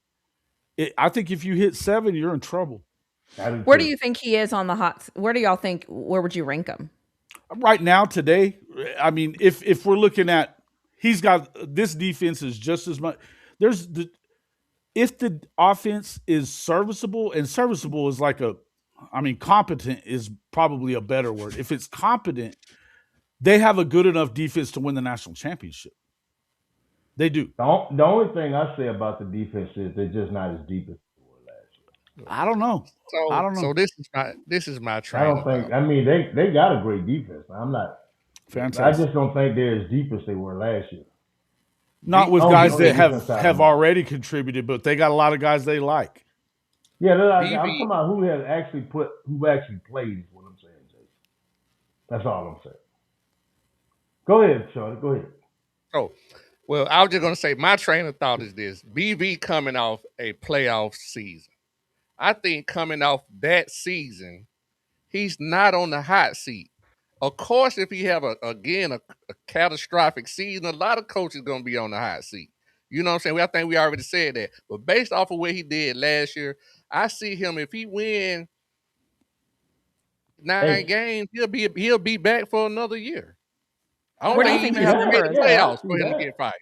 I think if you hit 7, you're in trouble. Where do you think he is on the hot? Where do y'all think? Where would you rank him? Right now, today, I mean, if we're looking at, he's got this defense is just as much. If the offense is serviceable, and serviceable is like competent is probably a better word. If it's competent, they have a good enough defense to win the national championship. They do. The only thing I say about the defense is they're just not as deep as they were last year. I don't know. So this is my train. I don't think. I mean, they got a great defense. I'm not. Fantastic. I just don't think they're as deep as they were last year. Not with guys that have already contributed, but they got a lot of guys they like. Yeah, I'm talking about who actually played is what I'm saying, Jason. That's all I'm saying. Go ahead, Shawty. Go ahead. Oh, well, I was just going to say my train of thought is this. BV coming off a playoff season. I think coming off that season, he's not on the hot seat. Of course, if he have a catastrophic season, a lot of coaches going to be on the hot seat. You know what I'm saying? I think we already said that. But based off of what he did last year, I see him, if he win 9 games, he'll be back for another year. I don't think he even have to make the playoffs for him to get fired.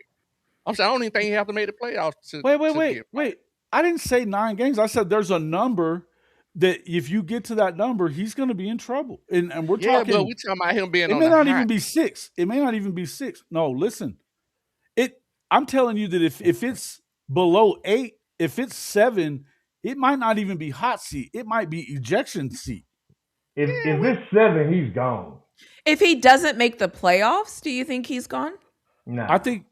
I'm saying I don't even think he have to make the playoffs to Wait. I didn't say 9 games. I said there's a number that if you get to that number, he's going to be in trouble. And we're talking. But we're talking about him being. It may not even be 6. It may not even be 6. No, listen. I'm telling you that if it's below 8, if it's 7, it might not even be hot seat. It might be ejection seat. If it's 7, he's gone. If he doesn't make the playoffs, do you think he's gone? No. I think.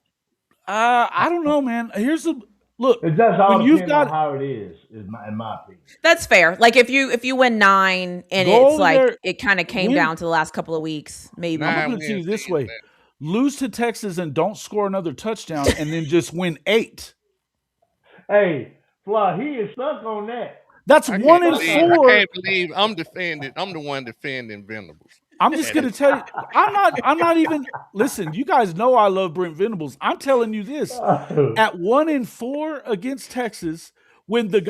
I don't know, man. Here's the look. It's just all depends on how it is in my opinion. That's fair. Like if you win 9 and it's like it kind of came down to the last couple of weeks, maybe. I'm going to tell you this way. Lose to Texas and don't score another touchdown and then just win 8. Hey, Fly, he is stuck on that. That's 1 and 4. I can't believe I'm the one defending Venables. I'm just going to tell you, I'm not even, listen, you guys know I love Brent Venables. I'm telling you this, at 1 and 4 against Texas when But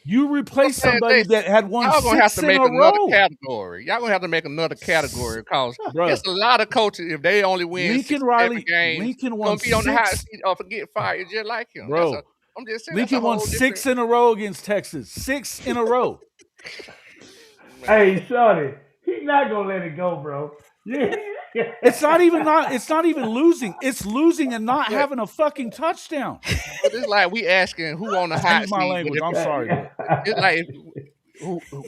you replace man, somebody that had won y'all gonna have 6 to in make a another row, category. Y'all gonna have to make another category because bruh. it's a lot of coaches. If they only win 6 Lincoln or 7 Riley, games, Lincoln won gonna be on the hot 6, seat or get fired just like him. bro. I'm just saying that's a Lincoln won whole 6 different in a row against Texas. 6 in a row. man. Hey, Shawty, he's not gonna let it go, bro. Yeah. It's not even losing. It's losing and not But, having a fucking touchdown. but it's like we asking who on the hot Excuse my seat, but language. I'm sorry, but it's like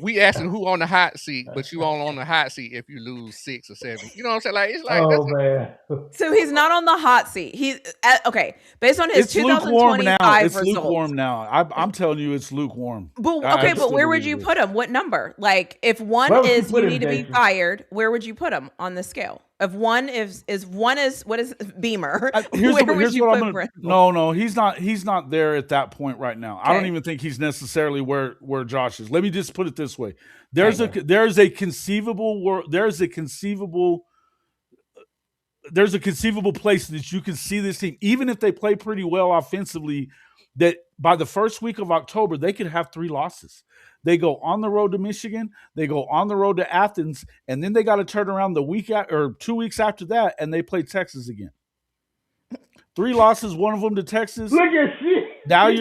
we asking who on the hot seat, but you on the hot seat if you lose 6 or 7. You know what I'm saying? Like it's like Oh man. So he's not on the hot seat. Okay. Based on his it's lukewarm now. 2025 It's results. lukewarm now. I'm telling you, it's lukewarm. But I okay, but still where would believe you it is. put him? What number? Like if one Where would you is put you him, need to be Jason? fired, where would you put him on the scale? If one is what is Beamer? Here's where what would you I'm put gonna. Brindle? No, he's not there at that point right now. I don't Okay. even think he's necessarily where Josh is. Let me just put it this way: there's Okay. a conceivable there's a conceivable place that you can see this team, even if they play pretty well offensively, that by the first week of October they could have 3 losses. They go on the road to Michigan, they go on the road to Athens, and then they got to turn around or 2 weeks after that, and they play Texas again. 3 losses, one of them to Texas. Look at shit. Now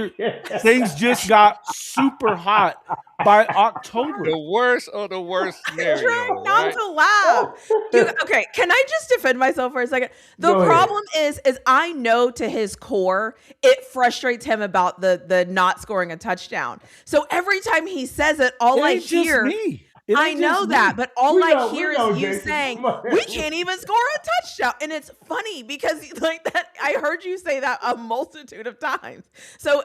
things just got super hot by October. the worst of the worst scenario. Trying not Right? to laugh. Okay, can I just defend myself for a second? The Go ahead. problem is I know to his core it frustrates him about the not scoring a touchdown. So every time he says it, all It I ain't just hear. me. It I ain't know just that, me. but all We I know, hear Jason. is you saying Come on. we can't even score a touchdown, and it's funny because like that. I heard you say that a multitude of times. So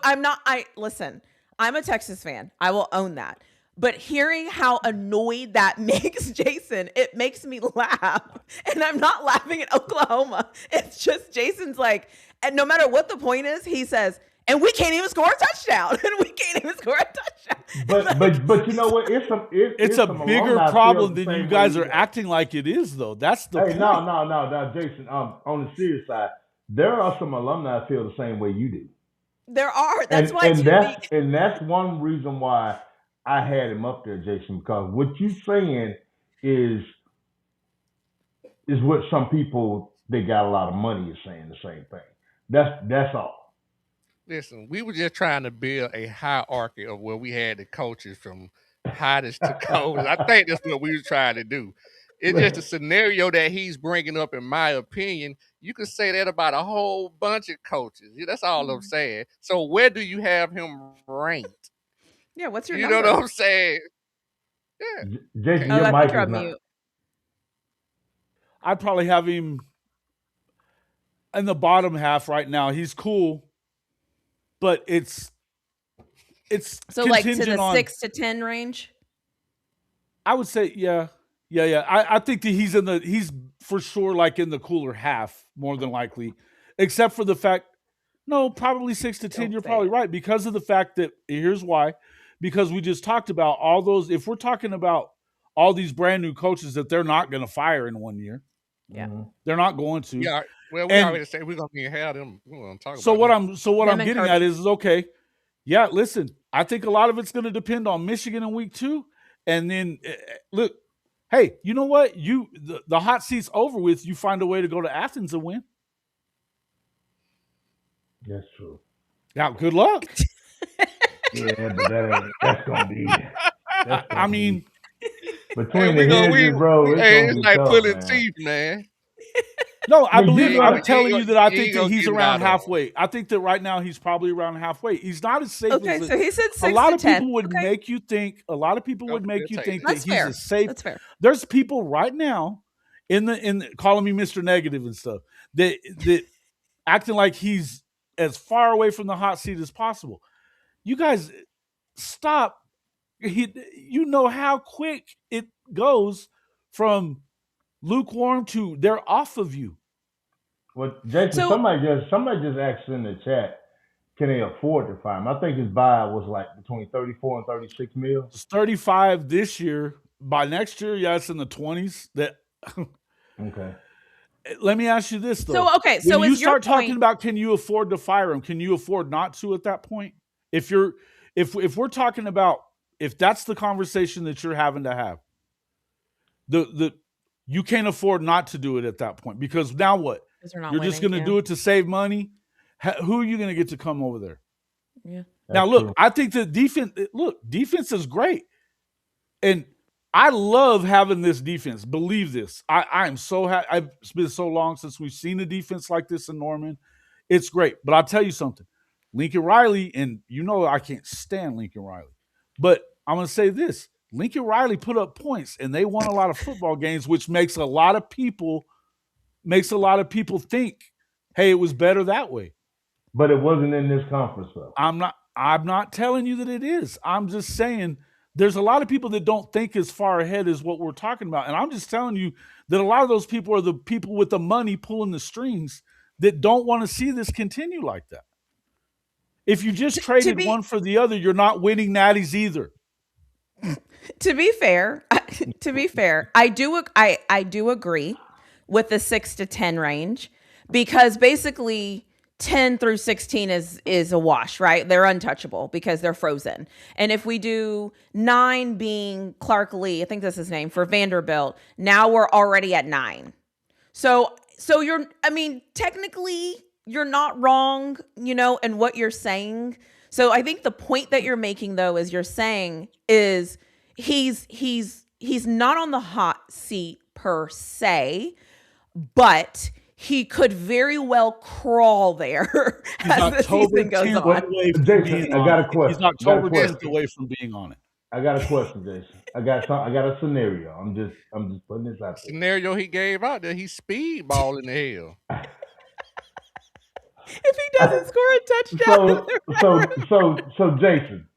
listen. I'm a Texas fan. I will own that. But hearing how annoyed that makes Jason, it makes me laugh. And I'm not laughing at Oklahoma. It's just Jason's like, and no matter what the point is, he says, and we can't even score a touchdown. And we can't even score a touchdown. But you know what? It's a some bigger alumni problem feel the than you same guys way are acting like it is, though. That's the Hey, point. no, Jason. On the serious side, there are some alumni feel the same way you do. There are. That's And why that's one reason why I had him up there, Jason, because what you saying is what some people that got a lot of money is saying the same thing. That's all. Listen, we were just trying to build a hierarchy of where we had the coaches from hottest to coldest. I think that's what we were trying to do. It's just a scenario that he's bringing up, in my opinion. You could say that about a whole bunch of coaches. That's all I'm saying. So where do you have him ranked? Yeah, what's your You number? know what I'm saying? Yeah. Jason, Oh, your I mic think you're is on not. mute. I'd probably have him in the bottom half right now. He's cool, but it's So like to contingent the on 6 to 10 range? I would say, yeah. I think that he's for sure like in the cooler half, more than likely, except for the fact, no, probably 6 to 10. Don't You're say probably it. right because of the fact that here's why, because we just talked about all those. If we're talking about all these brand new coaches that they're not going to fire in 1 year, Yeah. they're not going to. Yeah. Well, we And already said we're gonna be have them. We're gonna talk so about what Them I'm and getting Kirby. at is okay. Yeah, listen, I think a lot of it's going to depend on Michigan in week 2, and then look. Hey, you know what? The hot seat's over with. You find a way to go to Athens and win. That's true. Yeah, good luck. Yeah, but that's gonna be. I mean, Between we the gonna hedges, bro, it's hey, gonna it's be like tough, pulling man. teeth, man. no, I But believe. you're I'm gonna- telling you that I you think ain't that gonna he's get it around out of him. halfway. I think that right now he's probably around halfway. He's not as safe Okay, as so he said 6 a lot to of 10. people would Okay. make you think. A lot of people would Okay, make we'll you take think it. that That's he's fair. a safe. That's fair. There's people right now in the calling me Mr. Negative and stuff that acting like he's as far away from the hot seat as possible. You guys stop. You know how quick it goes from lukewarm to they're off of you. Well, Jason, So- somebody just asked in the chat, can they afford to fire him? I think his buyout was like between 34 and 36 mil. It's 35 this year. By next year, yeah, it's in the 20s. That Okay. let me ask you this though. So okay, so when you is your start talking point? about can you afford to fire him, can you afford not to at that point? If we're talking about if that's the conversation that you're having to have, the you can't afford not to do it at that point because now what? Because they're not You're just winning. going to do it to save money. Who are you going to get to come over there? Yeah. Now look, I think the defense is great, and I love having this defense. Believe this. I am so happy. It's been so long since we've seen a defense like this in Norman. It's great. But I'll tell you something. Lincoln Riley, and you know I can't stand Lincoln Riley. But I'm going to say this. Lincoln Riley put up points, and they won a lot of football games, which makes a lot of people think, hey, it was better that way. But it wasn't in this conference, though. I'm not telling you that it is. I'm just saying there's a lot of people that don't think as far ahead as what we're talking about. And I'm just telling you that a lot of those people are the people with the money pulling the strings that don't want to see this continue like that. If you just traded one for the other, you're not winning natties either. To be fair, I do agree with the 6 to 10 range because basically 10 through 16 is a wash, right? They're untouchable because they're frozen. And if we do 9 being Clark Lee, I think that's his name, for Vanderbilt, now we're already at 9. So technically you're not wrong, in what you're saying. So I think the point that you're making though is you're saying is he's not on the hot seat per se, but he could very well crawl there as the season goes on. Jason, I got a question. He's October 10th away from being on it. I got a question, Jason. I got a scenario. I'm just putting this out there. Scenario he gave out there, he's speedballing the hell. If he doesn't score a touchdown. So Jason,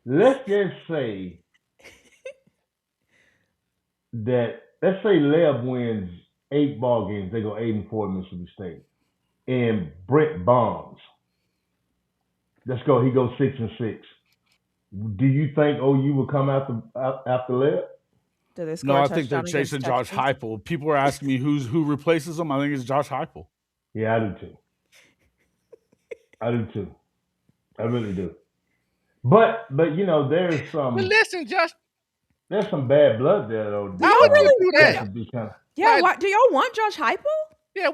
let's just say let's say Lev wins 8 ball games. They go 8-4 at Mississippi State. And Brent Bonds, he goes 6-6. Do you think OU will come after Lev? No, I think they're chasing Josh Heupel. People are asking me who replaces him. I think it's Josh Heupel. Yeah, I do too. I really do. But there's some. But listen, Josh. There's some bad blood there, though. I would really do that. Yeah, do y'all want Josh Heupel? Yeah,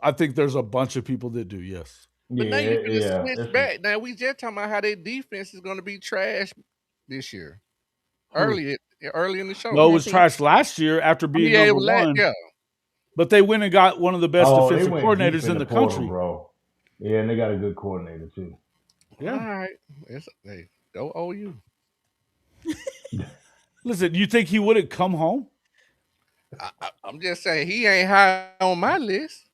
I think there's a bunch of people that do. Yes. But now you can just switch back. Now we just talking about how their defense is going to be trash this year. Early in the show. No, it was trash last year after being number one. Yeah. But they went and got one of the best defensive coordinators in the country, bro. Yeah, and they got a good coordinator too. Yeah. All right. Hey, go OU. Listen, you think he wouldn't come home? I'm just saying he ain't high on my list.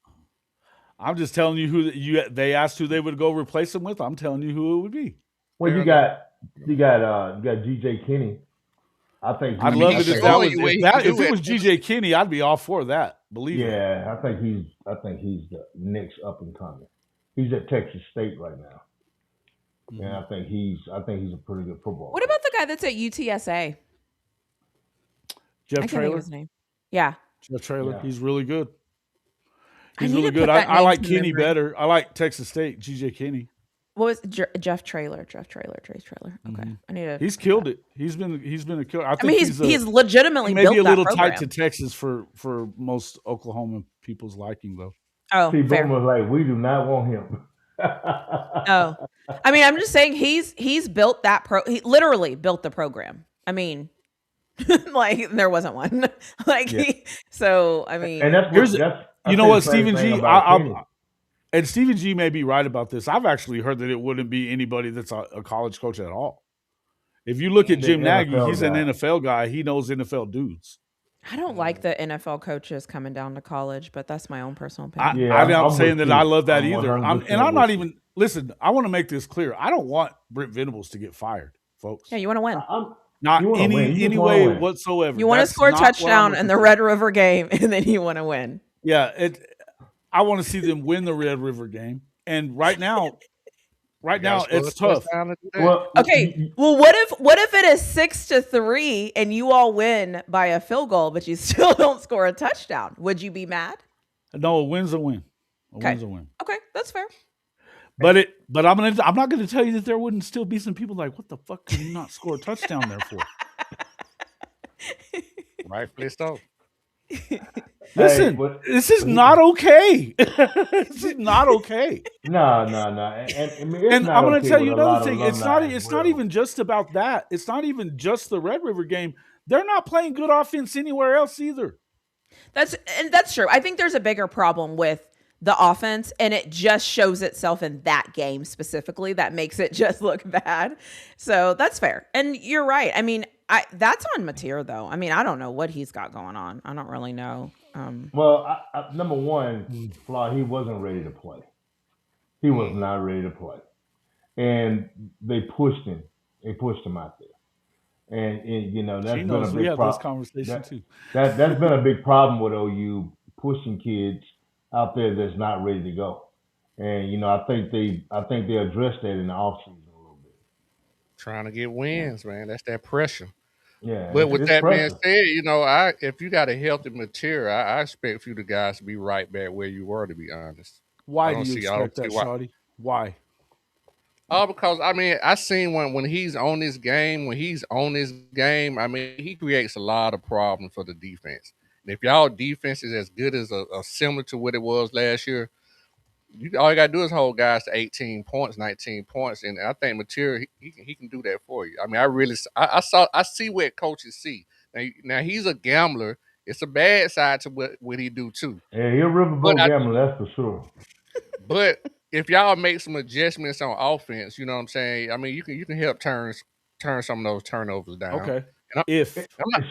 I'm just telling you they asked who they would go replace him with. I'm telling you who it would be. Well, you got GJ Kinney. I'd love it if it was GJ Kinney, I'd be all for that. Believe me. Yeah, I think he's the next up and coming. He's at Texas State right now. Mm-hmm. And I think he's a pretty good footballer. What about the guy that's at UTSA? Jeff Traylor. I can't think of his name. Yeah. Jeff Traylor. Yeah. He's really good. He's really good. I like Kinney better. I like Texas State, GJ Kinney. What was Jeff Traylor? Trace Traylor. Okay, mm-hmm. I need to. He's killed it. He's been a killer. I mean, he's legitimately maybe built a little that tight to Texas for most Oklahoma people's liking, though. Oh, see, fair. was like, we do not want him. Oh, I mean, I'm just saying he's built that he literally built the program. I mean, like there wasn't one. Like yeah. I mean, and that's Stephen G. And Stephen G. may be right about this. I've actually heard that it wouldn't be anybody that's a college coach at all. If you look at Jim Nagy, he's an NFL guy. He knows NFL dudes. I don't like the NFL coaches coming down to college, but that's my own personal opinion. I'm not saying that I love that either. I'm not even – listen, I want to make this clear. I don't want Brent Venables to get fired, folks. Yeah, you want to win. Not any way whatsoever. You want to score a touchdown in the Red River game, and then you want to win. Yeah, I want to see them win the Red River game. And right now, Right now, it's tough. Well, Okay. Well, what if it is 6-3 and you all win by a field goal, but you still don't score a touchdown? Would you be mad? No, a win's a win. A Okay. win's a win. Okay, that's fair. But I'm not gonna tell you that there wouldn't still be some people like, what the fuck can you not score a touchdown there for? Rightfully so. Listen, this is not okay. This is not okay. No. And I'm going to tell you another thing. It's not even just about that. It's not even just the Red River game. They're not playing good offense anywhere else either. That's true. I think there's a bigger problem with the offense, and it just shows itself in that game specifically that makes it just look bad. So that's fair. And you're right. I mean, that's on Mateer, though. I mean, I don't know what he's got going on. I don't really know. Well, number one, Flaw, he wasn't ready to play. He was not ready to play. And they pushed him. They pushed him out there. And you know, that's been a big problem. We have this conversation too. That's been a big problem with OU, pushing kids out there that's not ready to go. And you know, I think they addressed that in the offseason a little bit. Trying to get wins, man. That's that pressure. Yeah. But with that pressure. being said, you know, if you got a healthy material, I expect for you guys to be right back where you were, to be honest. Why do you expect that, Shawty? Why? Oh, because I mean, I seen when he's on this game, I mean, he creates a lot of problems for the defense. And if y'all defense is as good as similar to what it was last year, all you gotta do is hold guys to 18 points, 19 points, and I think material he can do that for you. I mean, I see what coaches see. Now he's a gambler. It's a bad side to what he do too. Yeah, he'll riverboat gambler, that's for sure. But if y'all make some adjustments on offense, you know what I'm saying? I mean, you can help turn some of those turnovers down. Okay.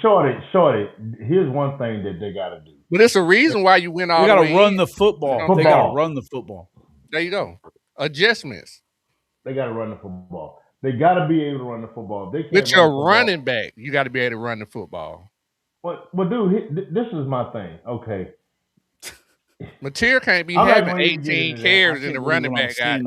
Shorty, here's one thing that they got to do. But it's a reason why you went all the way. They got to run the football. They got to run the football. There you go. Adjustments. They got to run the football. They got to be able to run the football. They can't with your running back, you got to be able to run the football. Well, dude, this is my thing. Okay. Mateer can't be having 18 carries in the running back got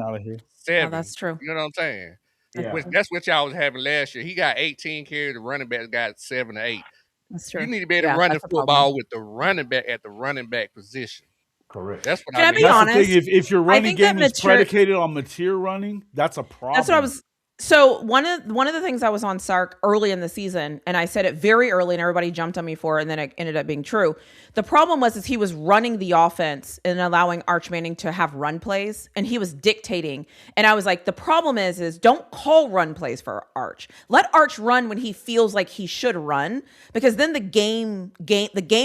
7. Oh, that's true. You know what I'm saying? Yeah. That's what y'all was having last year. He got 18 carries. The running back got 7 or 8. That's true. You need to be able to run the football with the running back at the running back position. Correct. That's what Can I be honest? If your running game is predicated on Mateer running, that's a problem. That's what I was. So one of the things I was on Sark early in the season, and I said it very early, and everybody jumped on me for it, and then it ended up being true. The problem was he was running the offense and allowing Arch Manning to have run plays, and he was dictating. And I was like, the problem is don't call run plays for Arch. Let Arch run when he feels like he should run, because then the game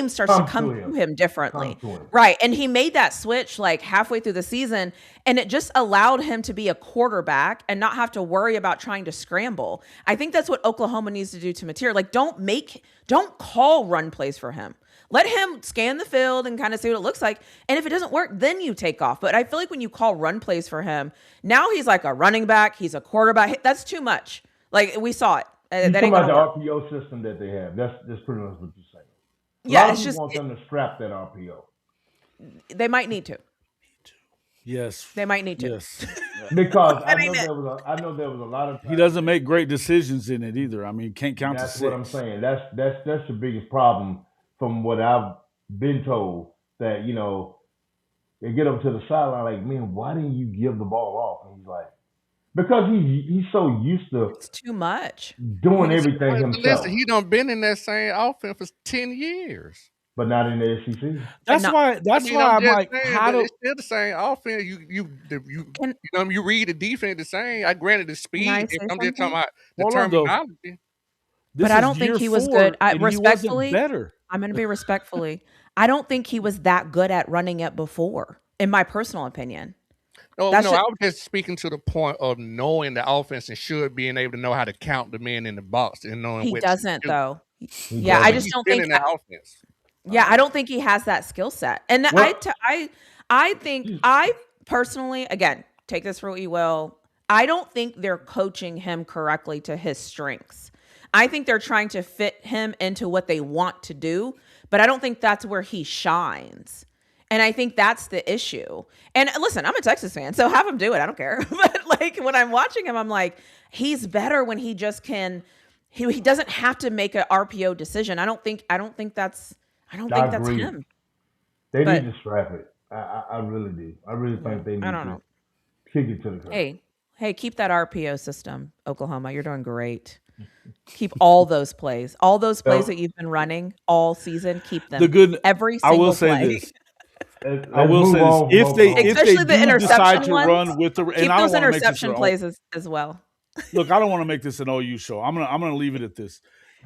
starts to come to him differently, right? And he made that switch like halfway through the season, and it just allowed him to be a quarterback and not have to worry about trying to scramble. I think that's what Oklahoma needs to do to Mateer. Like, don't call run plays for him. Let him scan the field and kind of see what it looks like. And if it doesn't work, then you take off. But I feel like when you call run plays for him, now he's like a running back. He's a quarterback. That's too much. Like, we saw it. You're talking about the RPO system that they have. That's pretty much what you're saying. Yeah, it's just want them to strap that RPO. They might need to. Yes, they might need to. Yes, because I know there was a lot of times he doesn't make great decisions in it either. I mean, can't count to 6. That's what I'm saying. That's the biggest problem from what I've been told. That, you know, they get up to the sideline like, man, why didn't you give the ball off? And he's like, because he's so used to it's too much doing everything himself. Listen, he done been in that same offense for 10 years. But not in the SEC. That's why I'm like, it's still the same offense. You read the defense the same. I granted the speed. I'm just talking about the terminology. But I don't think he was good. Respectfully, better. I'm going to be respectfully. I don't think he was that good at running it before, in my personal opinion. No, I was just speaking to the point of knowing the offense and should being able to know how to count the men in the box and knowing he doesn't though. Yeah, I just don't think that offense. Yeah, I don't think he has that skill set. And I think I personally, again, take this for what you will, I don't think they're coaching him correctly to his strengths. I think they're trying to fit him into what they want to do, but I don't think that's where he shines. And I think that's the issue. And listen, I'm a Texas fan, so have him do it. I don't care. But like when I'm watching him, I'm like, he's better when he just can. He doesn't have to make an RPO decision. I don't I think that's agree. him. They need But to scrap it. I really do. I really yeah, think they I need don't to know. kick it to the curb. Hey, keep that RPO system, Oklahoma. You're doing great. Keep all those plays that So you've been running all season. Keep The them good, every I will single say play. this. I let's will move say this. on from If they Especially the do decide interception to ones. run with the, and Keep I don't those want to make this interception your own. plays as well. Look, I don't want to make this an OU show. I'm gonna leave it at this.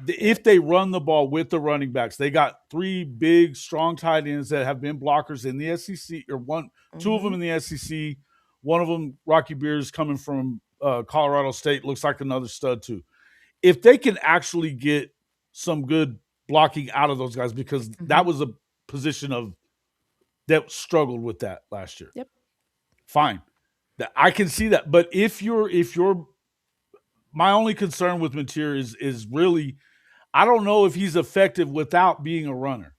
If they run the ball with the running backs, they got three big, strong tight ends that have been blockers in the SEC, or two of them Hmm. in the SEC. One of them, Rocky Beers, coming from Colorado State, looks like another stud too. If they can actually get some good blocking out of those guys, because Hmm. that was a position of that struggled with that last year. Yep. Fine, that I can see that. But if you're my only concern with Mateer is really, I don't know if he's effective without being a runner.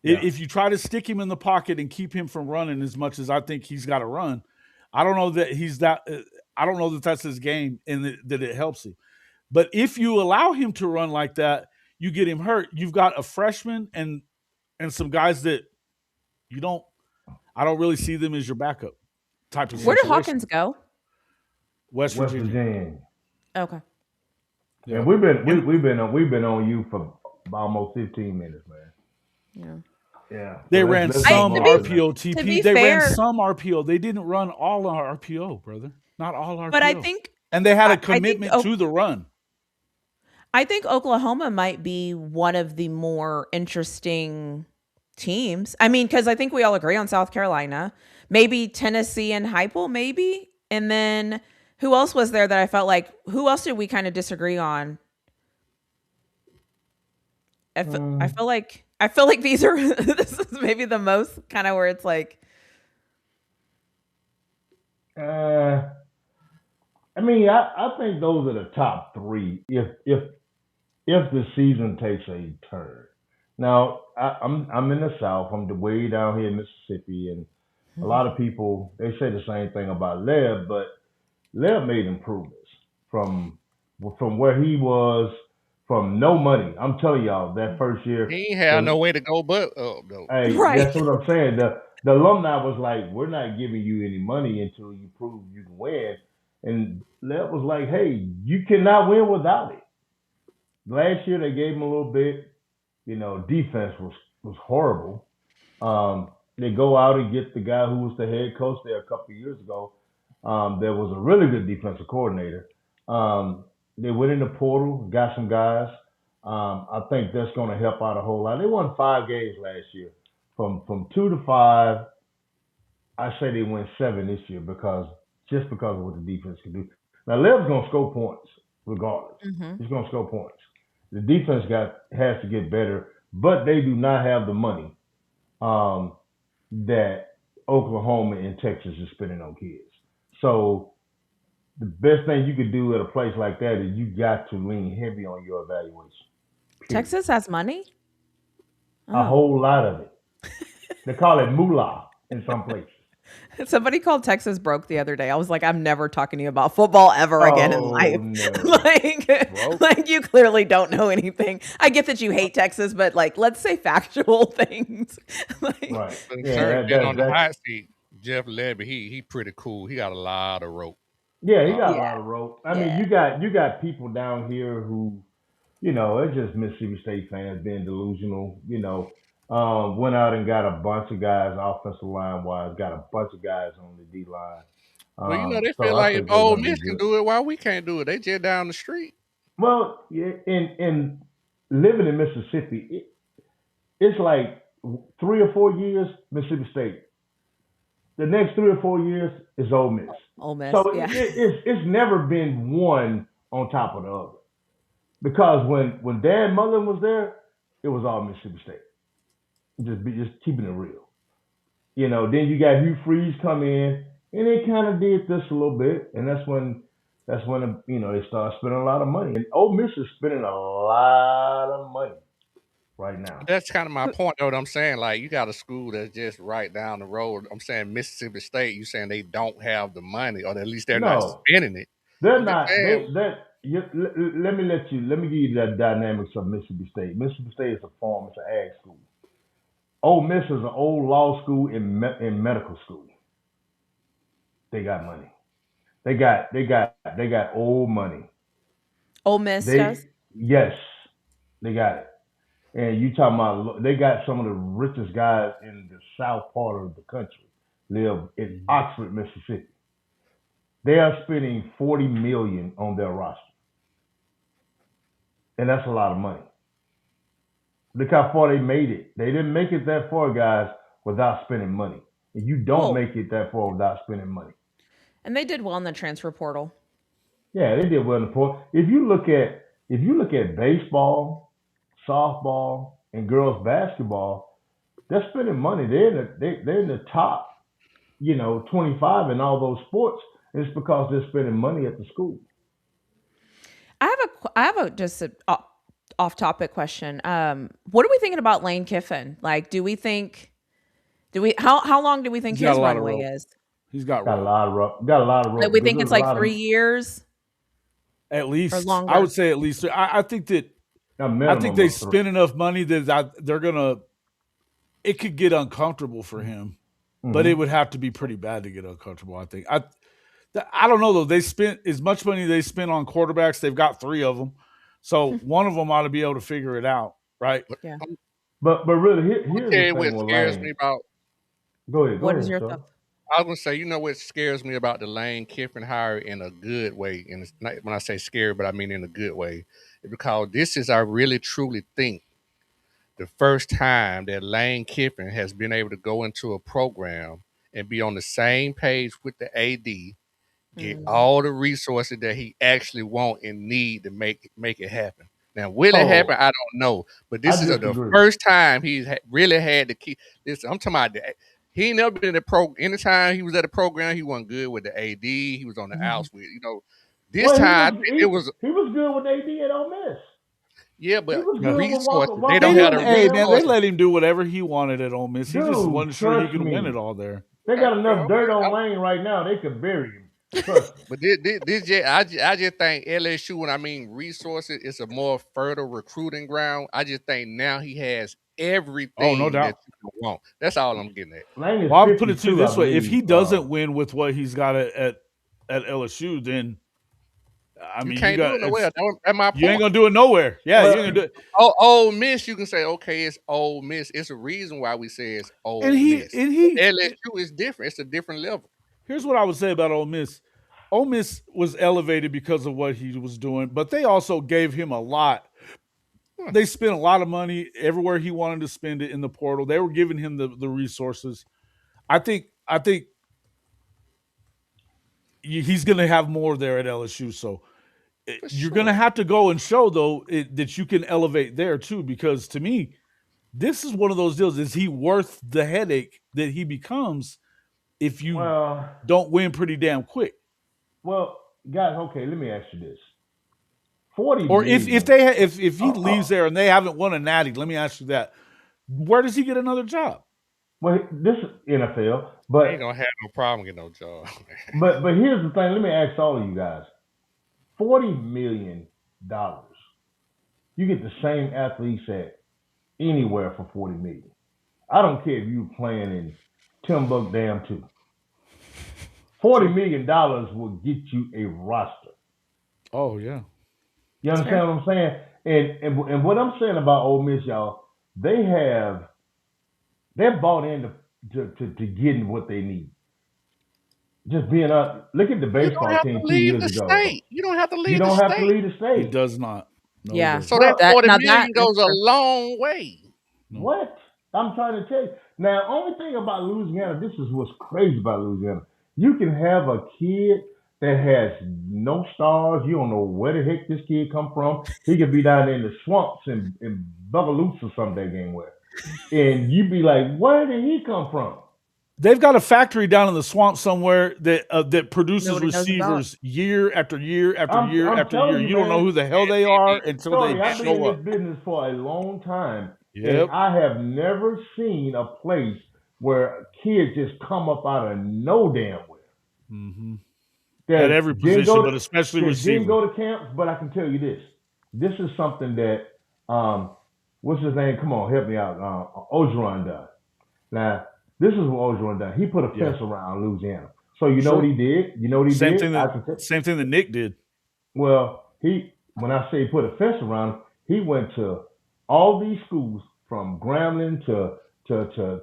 Yeah. If you try to stick him in the pocket and keep him from running as much as I think he's got to run, I don't know that he's that. I don't know that that's his game and that it helps him. But if you allow him to run like that, you get him hurt. You've got a freshman and some guys that you don't. I don't really see them as your backup type of Where Yeah. did situation. Hawkins go? West West Virginia. Virginia. Okay. Yeah. And And we've been on you for almost 15 minutes, man. Yeah. Yeah. So they ran let's move some To on to that. RPO to TP. be They ran fair, some RPO. They didn't run all RPO, brother. Not all but RPO. And they had a commitment to the run. I think Oklahoma might be one of the more interesting teams. I mean, because I think we all agree on South Carolina, maybe Tennessee and Heupel, maybe, and then who else was there that I felt like? Who else did we kind of disagree on? Mm, I feel like these are this is maybe the most kind of where it's like, uh, I mean, I think those are the top three. If the season takes a turn. Now I'm in the South. I'm way down here in Mississippi, and a lot of people they say the same thing about Leb, but Leb made improvements from from where he was from no money. I'm telling y'all that first year, He ain't have the no way to go but up though. hey, right. that's what I'm saying. The alumni was like, we're not giving you any money until you prove you can win. And Leb was like, hey, you cannot win without it. Last year they gave him a little bit. You know, defense was horrible. They go out and get the guy who was the head coach there a couple of years ago. There was a really good defensive coordinator. They went in the portal, got some guys. I think that's going to help out a whole lot. They won 5 games last year, from 2 to 5. I say they win 7 this year because just because of what the defense can do. Now Lev's going to score points regardless. Hmm. He's going to score points. The defense has to get better, but they do not have the money um, that Oklahoma and Texas is spending on kids. So the best thing you could do at a place like that is you got to lean heavy on your evaluation. Period. Texas has money. A Oh, whole lot of it. They call it moolah in some places. somebody called Texas broke the other day. I was like, I'm never talking to you about football ever again in Oh life. no. like, Broke. like you clearly don't know anything. I get that you hate Texas, but like, let's say factual things. like, Right. Yeah, Concerned being that on the that hot seat, Jeff Levy, he pretty cool. He got a lot of rope. yeah, he Uh, got a yeah, lot of rope. I mean, yeah. you got people down here who, it's just Mississippi State fans being delusional. Went out and got a bunch of guys offensive line wise, got a bunch of guys on the D line. well, they So feel I like if think they're Ole going to be Miss can good. do it, why we can't do it? They just down the street. Well, yeah, in living in Mississippi, it's like 3 or 4 years Mississippi State. The next 3 or 4 years is Ole Miss. Ole Miss. So Yeah. it's never been one on top of the other. Because when Dan Mullen was there, it was all Mississippi State. Just keeping it real. Then you got Hugh Freeze come in, and they kind of did this a little bit, and that's when they start spending a lot of money. And Ole Miss is spending a lot of money. right now. That's kind of my point, though. What I'm saying, like, you got a school that's just right down the road. I'm saying Mississippi State. You saying they don't have the money, or at least they're not No, spending it. they're I'm just not. saying, Let me give you the dynamics of Mississippi State. Mississippi State is a farm. It's an ag school. Ole Miss is an old law school in medical school. They got money. They got old money. Ole Miss They does. Yes, they got it. And you talking about they got some of the richest guys in the south part of the country live in Oxford, Mississippi. They are spending 40 million on their roster, and that's a lot of money. Look how far they made it. They didn't make it that far, guys, without spending money. And you don't Well, make it that far without spending money. and they did well in the transfer portal. Yeah, they did well in the point. If you look at baseball, softball, and girls basketball, they're spending money. They're in the top, 25 in all those sports. And it's because they're spending money at the school. I have a just a off topic question. What are we thinking about Lane Kiffin? Like, how long do we think He's got his a lot of runway rope. is? He's got Got a rope. lot of rope. Got a lot of Like, rope. we Because think there's it's a like lot of 3 years At or least I longer. would say at least. I think that a I think minimum they of three. spend enough money that they're gonna. It could get uncomfortable for him, but it Hmm. would have to be pretty bad to get uncomfortable. I think. I don't know though. They spent as much money they spent on quarterbacks. They've got three of them, so one of them ought to be able to figure it out, right? but Yeah. But really, I'm gonna here's tell the you thing what with scares me Lane. about. Go What is ahead, your sir. thought? I was gonna say, what scares me about the Lane Kiffin hire in a good way, and it's not when I say scary, but I mean in a good way, is because this is I really truly think the first time that Lane Kiffin has been able to go into a program and be on the same page with the AD, get Mm. all the resources that he actually want and need to make it happen. Now, will it happen? Oh, I don't know, but I this is the disagree. first time he's really had to keep this. I'm talking about he ain't never been in the pro. Anytime he was at a program, he wasn't good with the AD. He was on the outs with. This Well, time I think it was he was good with AD at Ole Miss. yeah, He but was Yeah. the good with Walker resources they Walker They don't have didn't. the Little Hey Bill. man, they resources. let him do whatever he wanted at Ole Miss. He just Dude, wasn't sure he trust could win it me. all there. They got enough dirt Okay. on Lane right now. They could bury him. Trust me. But I just think LSU, when I mean resources, it's a more fertile recruiting ground. I just think now he has Oh, no everything that doubt. you can want. That's all I'm getting at. Lane is Well, I'll put it to you 52, I this way: if believe. he doesn't win with what he's got at LSU, then I You mean, you can't do got it nowhere. That's my you ain't point. gonna do it nowhere. Yeah, you Well, ain't gonna do it. Oh, Ole Miss, you can say, okay, it's Ole Miss. It's a reason why we say it's And Ole he Miss. and But he. LSU is different. It's a different level. Here's what I would say about Ole Miss. Ole Miss was elevated because of what he was doing, but they also gave him a lot. Huh. They spent a lot of money everywhere he wanted to spend it in the portal. They were giving him the resources. I think he's going to have more there at LSU. So For you're going to sure. have to go and show though that you can elevate there too. Because to me, this is one of those deals. Is he worth the headache that he becomes if you well, don't win pretty damn quick? well, guys. Okay, let me ask you this: 40 Or if million. they if Uh, he uh, leaves there and they haven't won a natty, let me ask you that: where does he get another job? well, this is NFL, He ain't but gonna have no problem getting no job. but here's the thing. Let me ask all of you guys: $40 million. You get the same athletes at anywhere for 40 million. I don't care if you're playing in Timbuktu. True. $40 million will get you a roster. Oh yeah. You That's fair. understand what I'm saying? And what I'm saying about Ole Miss, y'all, they're bought in to getting what they need. Just being up. Look at the You don't baseball have to team two leave years the ago. state. You don't have to You leave the don't have to state. leave the He state. does not. No, he Yeah. does So not. that Bro, That 40 now million that's goes a true. long way. No. what? I'm trying to tell you. Now, only thing about Louisiana, this is what's crazy about Louisiana. You can have a kid that has no stars. You don't know where the heck this kid come from. He could be down there in the swamps in Bugaloops or some day game where. And you be like, where did he come from? They've got a factory down in the swamp somewhere that produces Nobody knows about. receivers year after year after year I'm after year. telling you, You don't know man. who the hell they are until Shorty, they I've been in show this up. business for a long time, And Yep. I have never seen a place where kids just come up out of no damn where Hmm. At that every didn't go position, to, but especially that didn't receiver. go to camps. But I can tell you this: this is something that what's his name? Come on, help me out. Ogeron done. Now, this is what Ogeron done. He put a Yeah. fence around Louisiana. So you know what Sure. he did? You know what he Same did? thing that same thing that Nick did. Well, he when I say put a fence around him, he went to all these schools from Grambling to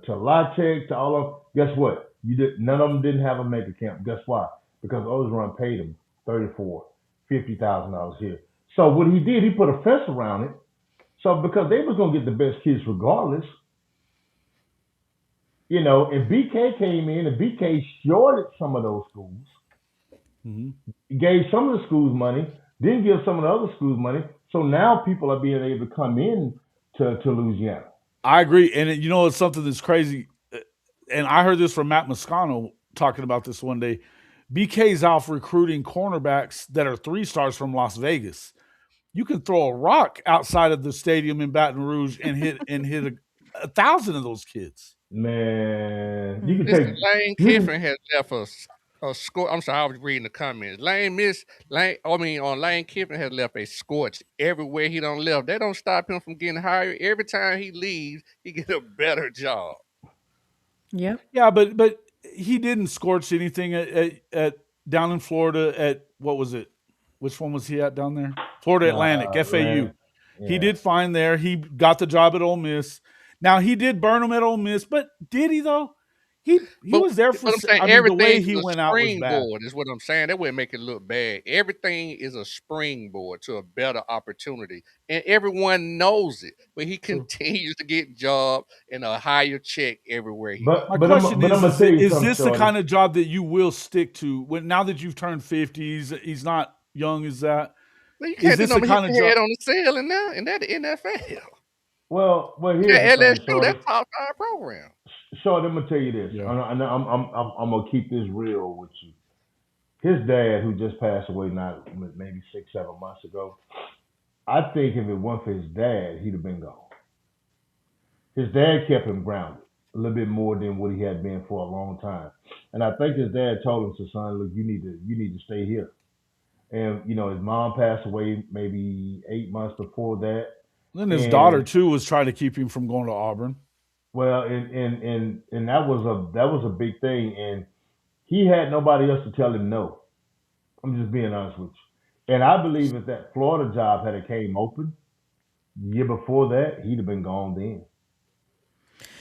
La Tech to all of them. Guess what? You did none of them didn't have a maker camp. Guess why? Because Ogeron paid him $34,000, $50,000 here. So what he did, he put a fence around it. So because they was gonna get the best kids regardless, and BK came in and BK shorted some of those schools, Hmm. gave some of the schools money, didn't give some of the other schools money. So now people are being able to come in to Louisiana. I agree, and it's something that's crazy. And I heard this from Matt Moscano talking about this one day. BK's off recruiting cornerbacks that are 3 stars from Las Vegas. You can throw a rock outside of the stadium in Baton Rouge and hit a thousand of those kids. Man, you can Mhm. take Listen, Lane you can Kiffin has left a score. I'm sorry, I was reading the comments. Lane Kiffin has left a scorch everywhere he don't left. They don't stop him from getting hired. Every time he leaves, he get a better job. Yep. Yeah, but he didn't scorch anything at down in Florida at what was it? Which one was he at down there? Florida Atlantic, FAU. land. He Yeah. did fine there. He got the job at Ole Miss. Now he did burn him at Ole Miss, but did he though? He But was there for. but I'm saying I mean, the way everything he is a went out was bad. springboard, is what I'm saying. That would make it look bad. Everything is a springboard to a better opportunity, and everyone knows it. But he True. continues to get job and a higher check everywhere he But My goes. but I'm question but I'm is: gonna is tell it, you is something, this the Shorty. kind of job that you will stick to when now that you've turned 50? He's not young as that. Well, you Is can't do this the nothing but hit kind of your job? head on the ceiling now in that NFL. Well, here's the Yeah, thing, LSU, Shorty. that's top 5 program. Shorty, I'm gonna tell you this. Yeah. I'm gonna keep this real with you. His dad, who just passed away not maybe 6, 7 months ago, I think if it weren't for his dad, he'd have been gone. His dad kept him grounded a little bit more than what he had been for a long time. And I think his dad told him, "So son, look, you need to stay here." And his mom passed away maybe 8 months before that. Then his daughter And too was trying to keep him from going to Auburn. well, and that was a big thing. And he had nobody else to tell him no. I'm just being honest with you. And I believe if that Florida job had it came open the year before that, he'd have been gone then.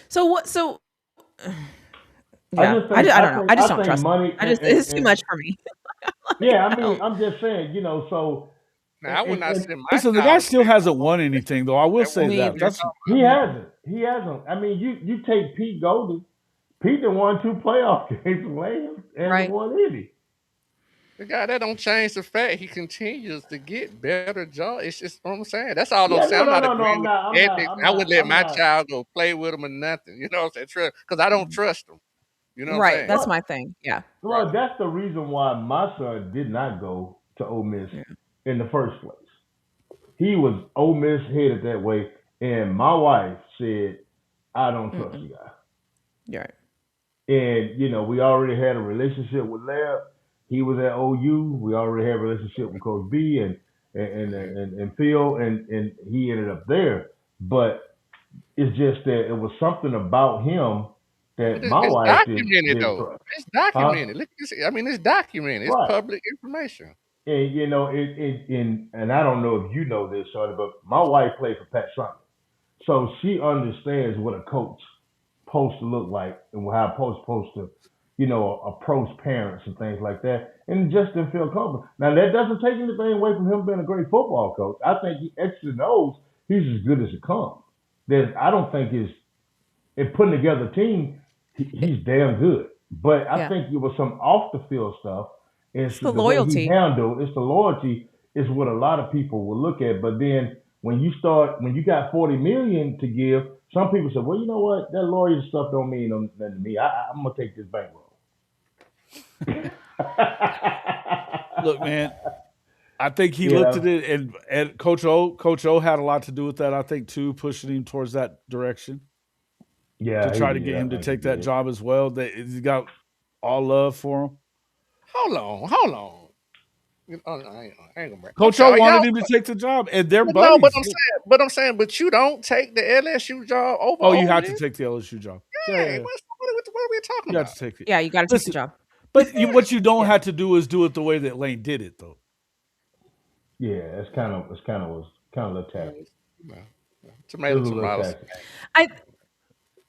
So what? So I yeah, just think I I don't know. think I just I don't think trust him. money I just it's too much for me. Like, yeah, I I mean, don't. I'm just saying, so Now, I would not and send my Listen, the guy child to still play hasn't football. won anything though. I will That say wasn't Me that. what we're either. That's talking he about. hasn't. He hasn't. I mean, you take Pete Golden. Pete done won 2 playoff games with Lance and Right. one Indy. The guy, that don't change the fact he continues to get better jobs. It's just what I'm saying. That's all I'm Yeah, saying. no, I'm no, not no, no. agreeing I'm with not. I'm the not. ethics. I'm I not. wouldn't let I'm my not. child go play with him or nothing. You know what I'm saying? Because I don't trust him. You know what I'm Right. saying? That's Well, my thing. Yeah. Right. well, that's the reason why my son did not go to Ole Miss Yeah. in the first place. He was Ole Miss headed that way, and my wife said, "I don't trust Mm-mm. the guy." You're right. And we already had a relationship with Lab. He was at OU. We already had a relationship with Coach B and Phil, and he ended up there. But it's just that it was something about him But that my it's wife documented didn't though. trust. It's Huh? documented. Look at this. I mean, it's documented. It's Right. public information. And and I don't know if you know this, Shorty, but my wife played for Pat Summitt. So she understands what a coach supposed to look like and how a coach supposed to, approach parents and things like that. And just didn't feel comfortable. Now that doesn't take anything away from him being a great football coach. I think he extra knows he's as good as it comes. I don't think in putting together a team, he's damn good. But I Yeah. think it was some off the field stuff. And It's the the way he loyalty. handled it's the loyalty is what a lot of people will look at. But then when you got 40 million to give, some people say, well, you know what, that lawyer stuff don't mean nothing to me. I'm gonna take this bankroll. look, man. I think he looked at it, and Coach O had a lot to do with that. I think too, pushing him towards that direction. Yeah, to try to get him to take that job as well. He got all love for him. Hold on. I ain't gonna Coach O wanted him to take the job, and they're buddies. No, but I'm saying, but you don't take the LSU job over. Oh, you have to take the LSU job. Yeah. What are we talking about? You have to take it. Yeah, you got to take the job. But what you don't have to do is do it the way that Lane did it, though. Yeah, it's kind of a little tacky. Tomato.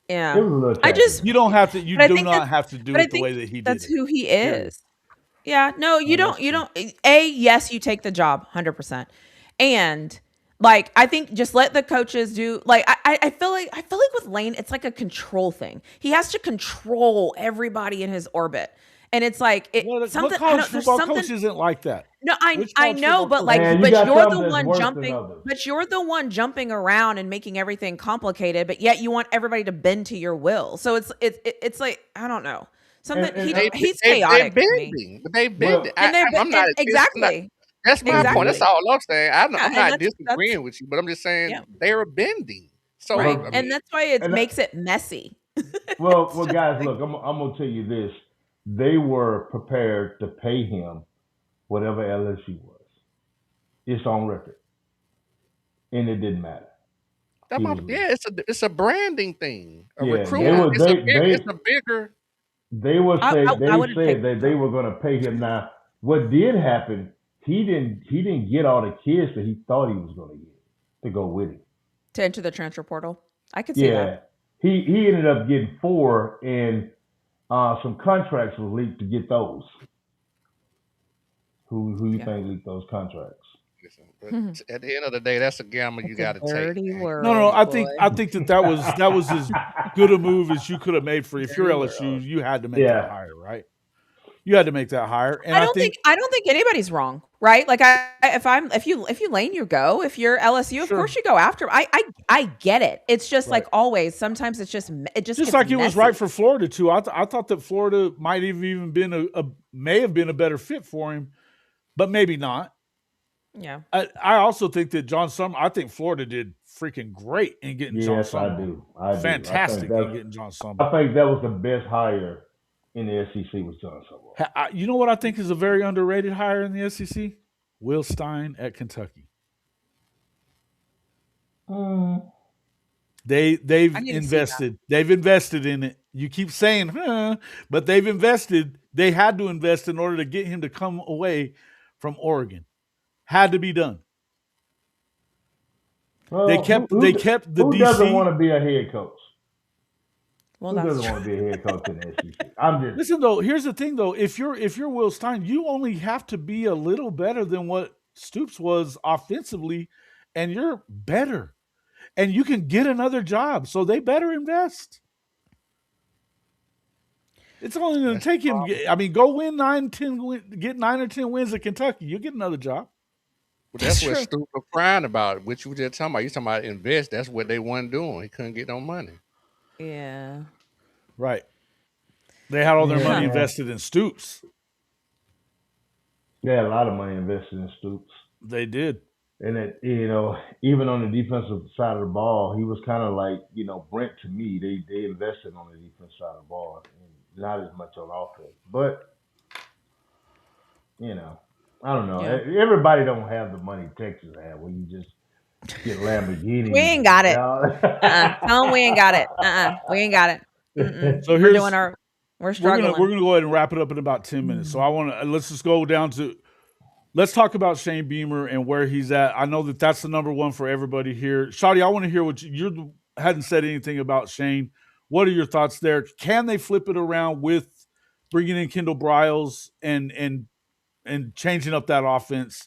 Yeah. It was a little tacky. You don't have to. You do not have to do it the way that he did. That's who he is. Yeah. No, you don't. You don't. Yes, you take the job, 100%. And like, I think just let the coaches do. Like, I feel like with Lane, it's like a control thing. He has to control everybody in his orbit. And it's like something. College football coach isn't like that. No, I know, but like, but you're the one jumping. But you're the one jumping around and making everything complicated. But yet you want everybody to bend to your will. So it's like, I don't know. Something he's chaotic. They bend. I'm not exactly. That's my point. That's all I'm saying. I'm not disagreeing with you, but I'm just saying they're bending. So, right. And that's why it makes it messy. Well, guys, look, I'm gonna tell you this. They were prepared to pay him whatever LSU was. It's on record, and it didn't matter. It's a branding thing. It's a bigger. They said that they were going to pay him. Now, what did happen? He didn't get all the kids that he thought he was going to get to go with him to enter the transfer portal. I could see that. He ended up getting 4, and some contracts were leaked to get those. Who you think leaked those contracts? But at the end of the day, that's a gamble you got to take. No, I think that was as good a move as you could have made for if you're LSU. You had to make that hire, right? You had to make that hire. And I don't think anybody's wrong, right? Like if you Lane, you go. If you're LSU, of course you go after. I get it. It's just like always. Sometimes it just like it was right for Florida too. I thought that Florida might have even been may have been a better fit for him, but maybe not. Yeah. I also think that I think Florida did freaking great in getting John Summer. I do. Fantastic in getting John Summer. I think that was the best hire in the SEC was John Summer. You know what I think is a very underrated hire in the SEC? Will Stein at Kentucky. They've invested. They've invested in it. You keep saying, but they've invested. They had to invest in order to get him to come away from Oregon. Had to be done. Well, they kept the DC. Who doesn't want to be a head coach? Well, who doesn't want to be a head coach in the SEC? Listen though. Here's the thing though. If you're Will Stein, you only have to be a little better than what Stoops was offensively, and you're better, and you can get another job. So they better invest. It's only going to take him. I mean, go win 9-10, get 9 or 10 wins at Kentucky. You'll get another job. Well, that's what Stoops was crying about, which you were just talking about. You talking about invest. That's what they weren't doing. He couldn't get no money. Yeah. Right. They had all their money invested in Stoops. They had a lot of money invested in Stoops. They did. And even on the defensive side of the ball, he was kind of like, Brent to me. They invested on the defensive side of the ball, and not as much on offense. But, I don't know. Yeah. Everybody don't have the money Texas have where you just get Lamborghini. We ain't got it. Tell them we ain't got it. We ain't got it. So we're struggling. We're gonna go ahead and wrap it up in about 10 minutes. So let's just go down to. Let's talk about Shane Beamer and where he's at. I know that's the number one for everybody here. Shawty, I want to hear what you hadn't said anything about Shane. What are your thoughts there? Can they flip it around with bringing in Kendall Briles and changing up that offense?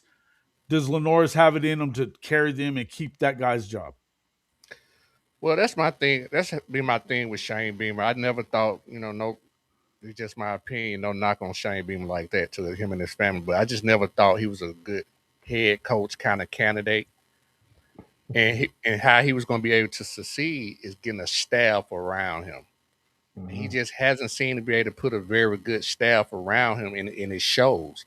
Does Lenore's have it in him to carry them and keep that guy's job? Well, that's my thing. That's been my thing with Shane Beamer. I never thought, it's just my opinion, no knock on Shane Beamer like that to him and his family, but I just never thought he was a good head coach kind of candidate. And how he was going to be able to succeed is getting a staff around him. Mm-hmm. He just hasn't seemed to be able to put a very good staff around him, and it shows.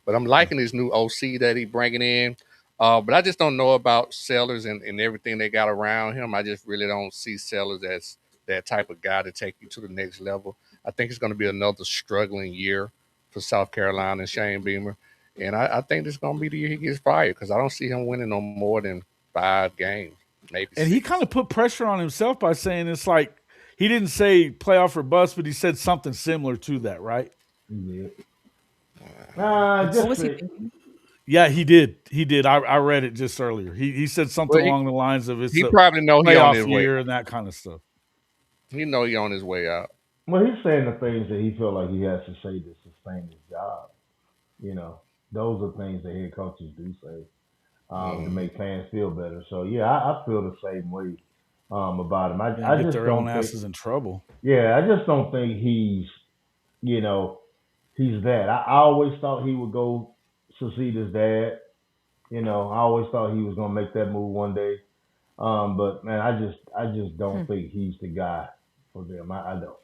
But I'm liking this new OC that he bringing in. But I just don't know about Sellers and everything they got around him. I just really don't see Sellers as that type of guy to take you to the next level. I think it's going to be another struggling year for South Carolina and Shane Beamer. And I think this is going to be the year he gets fired because I don't see him winning no more than 5 games, maybe And 6. he kind of put pressure on himself by saying it's like he didn't say playoff or bust, but he said something similar to that, right? Yeah. What was he thinking? Yeah, he did. He did. I read it just earlier. He said something Well, along the lines of it's he a probably know he on his playoff way. year and that kind of stuff. He know he on his way out. Well, he's saying the things that he feel like he has to say to sustain his job. You know, those are things that head coaches do say to make fans feel better. So yeah, I feel the same way about him. Yeah, I get just their don't own think. asses in trouble. Yeah, I just don't think you know, he's that. I always thought he would go succeed his dad. You know, I always thought he was gonna make that move one day. But man, I just don't think he's the guy for them. I don't.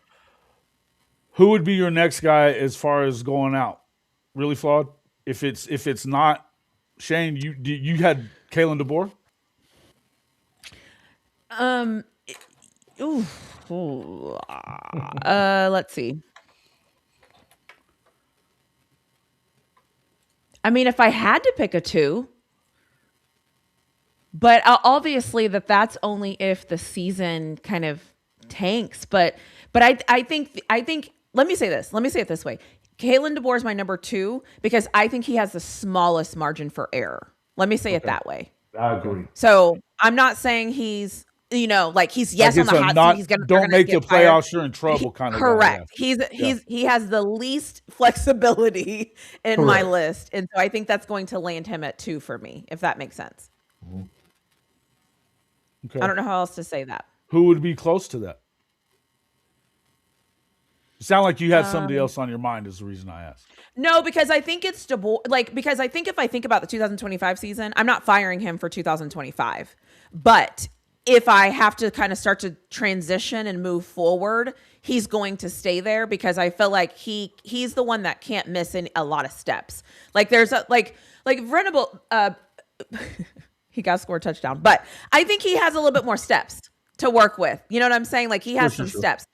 Who would be your next guy as far as going out? Really flawed. If it's not Shane, you had Kalen DeBoer. Ooh, let's see. I mean, if I had to pick a 2, but obviously that's only if the season kind of tanks. But I think let me say this. Let me say it this way. Kalen DeBoer is my number 2 because I think he has the smallest margin for error. Let me say it that way. I agree. So I'm not saying he's like he's on the hot seat. He's gonna don't make the playoffs. You're in trouble, kind of. Correct. He has the least flexibility in my list, and so I think that's going to land him at 2 for me, if that makes sense. Okay. I don't know how else to say that. Who would be close to that? You sound like you had somebody else on your mind. Is the reason I asked. No, because I think it's DeBoer. Because I think if I think about the 2025 season, I'm not firing him for 2025, but if I have to kind of start to transition and move forward, he's going to stay there because I feel like he's the one that can't miss in a lot of steps. Like there's a like Venable, he got scored a touchdown, but I think he has a little bit more steps to work with. You know what I'm saying? Like he has some steps.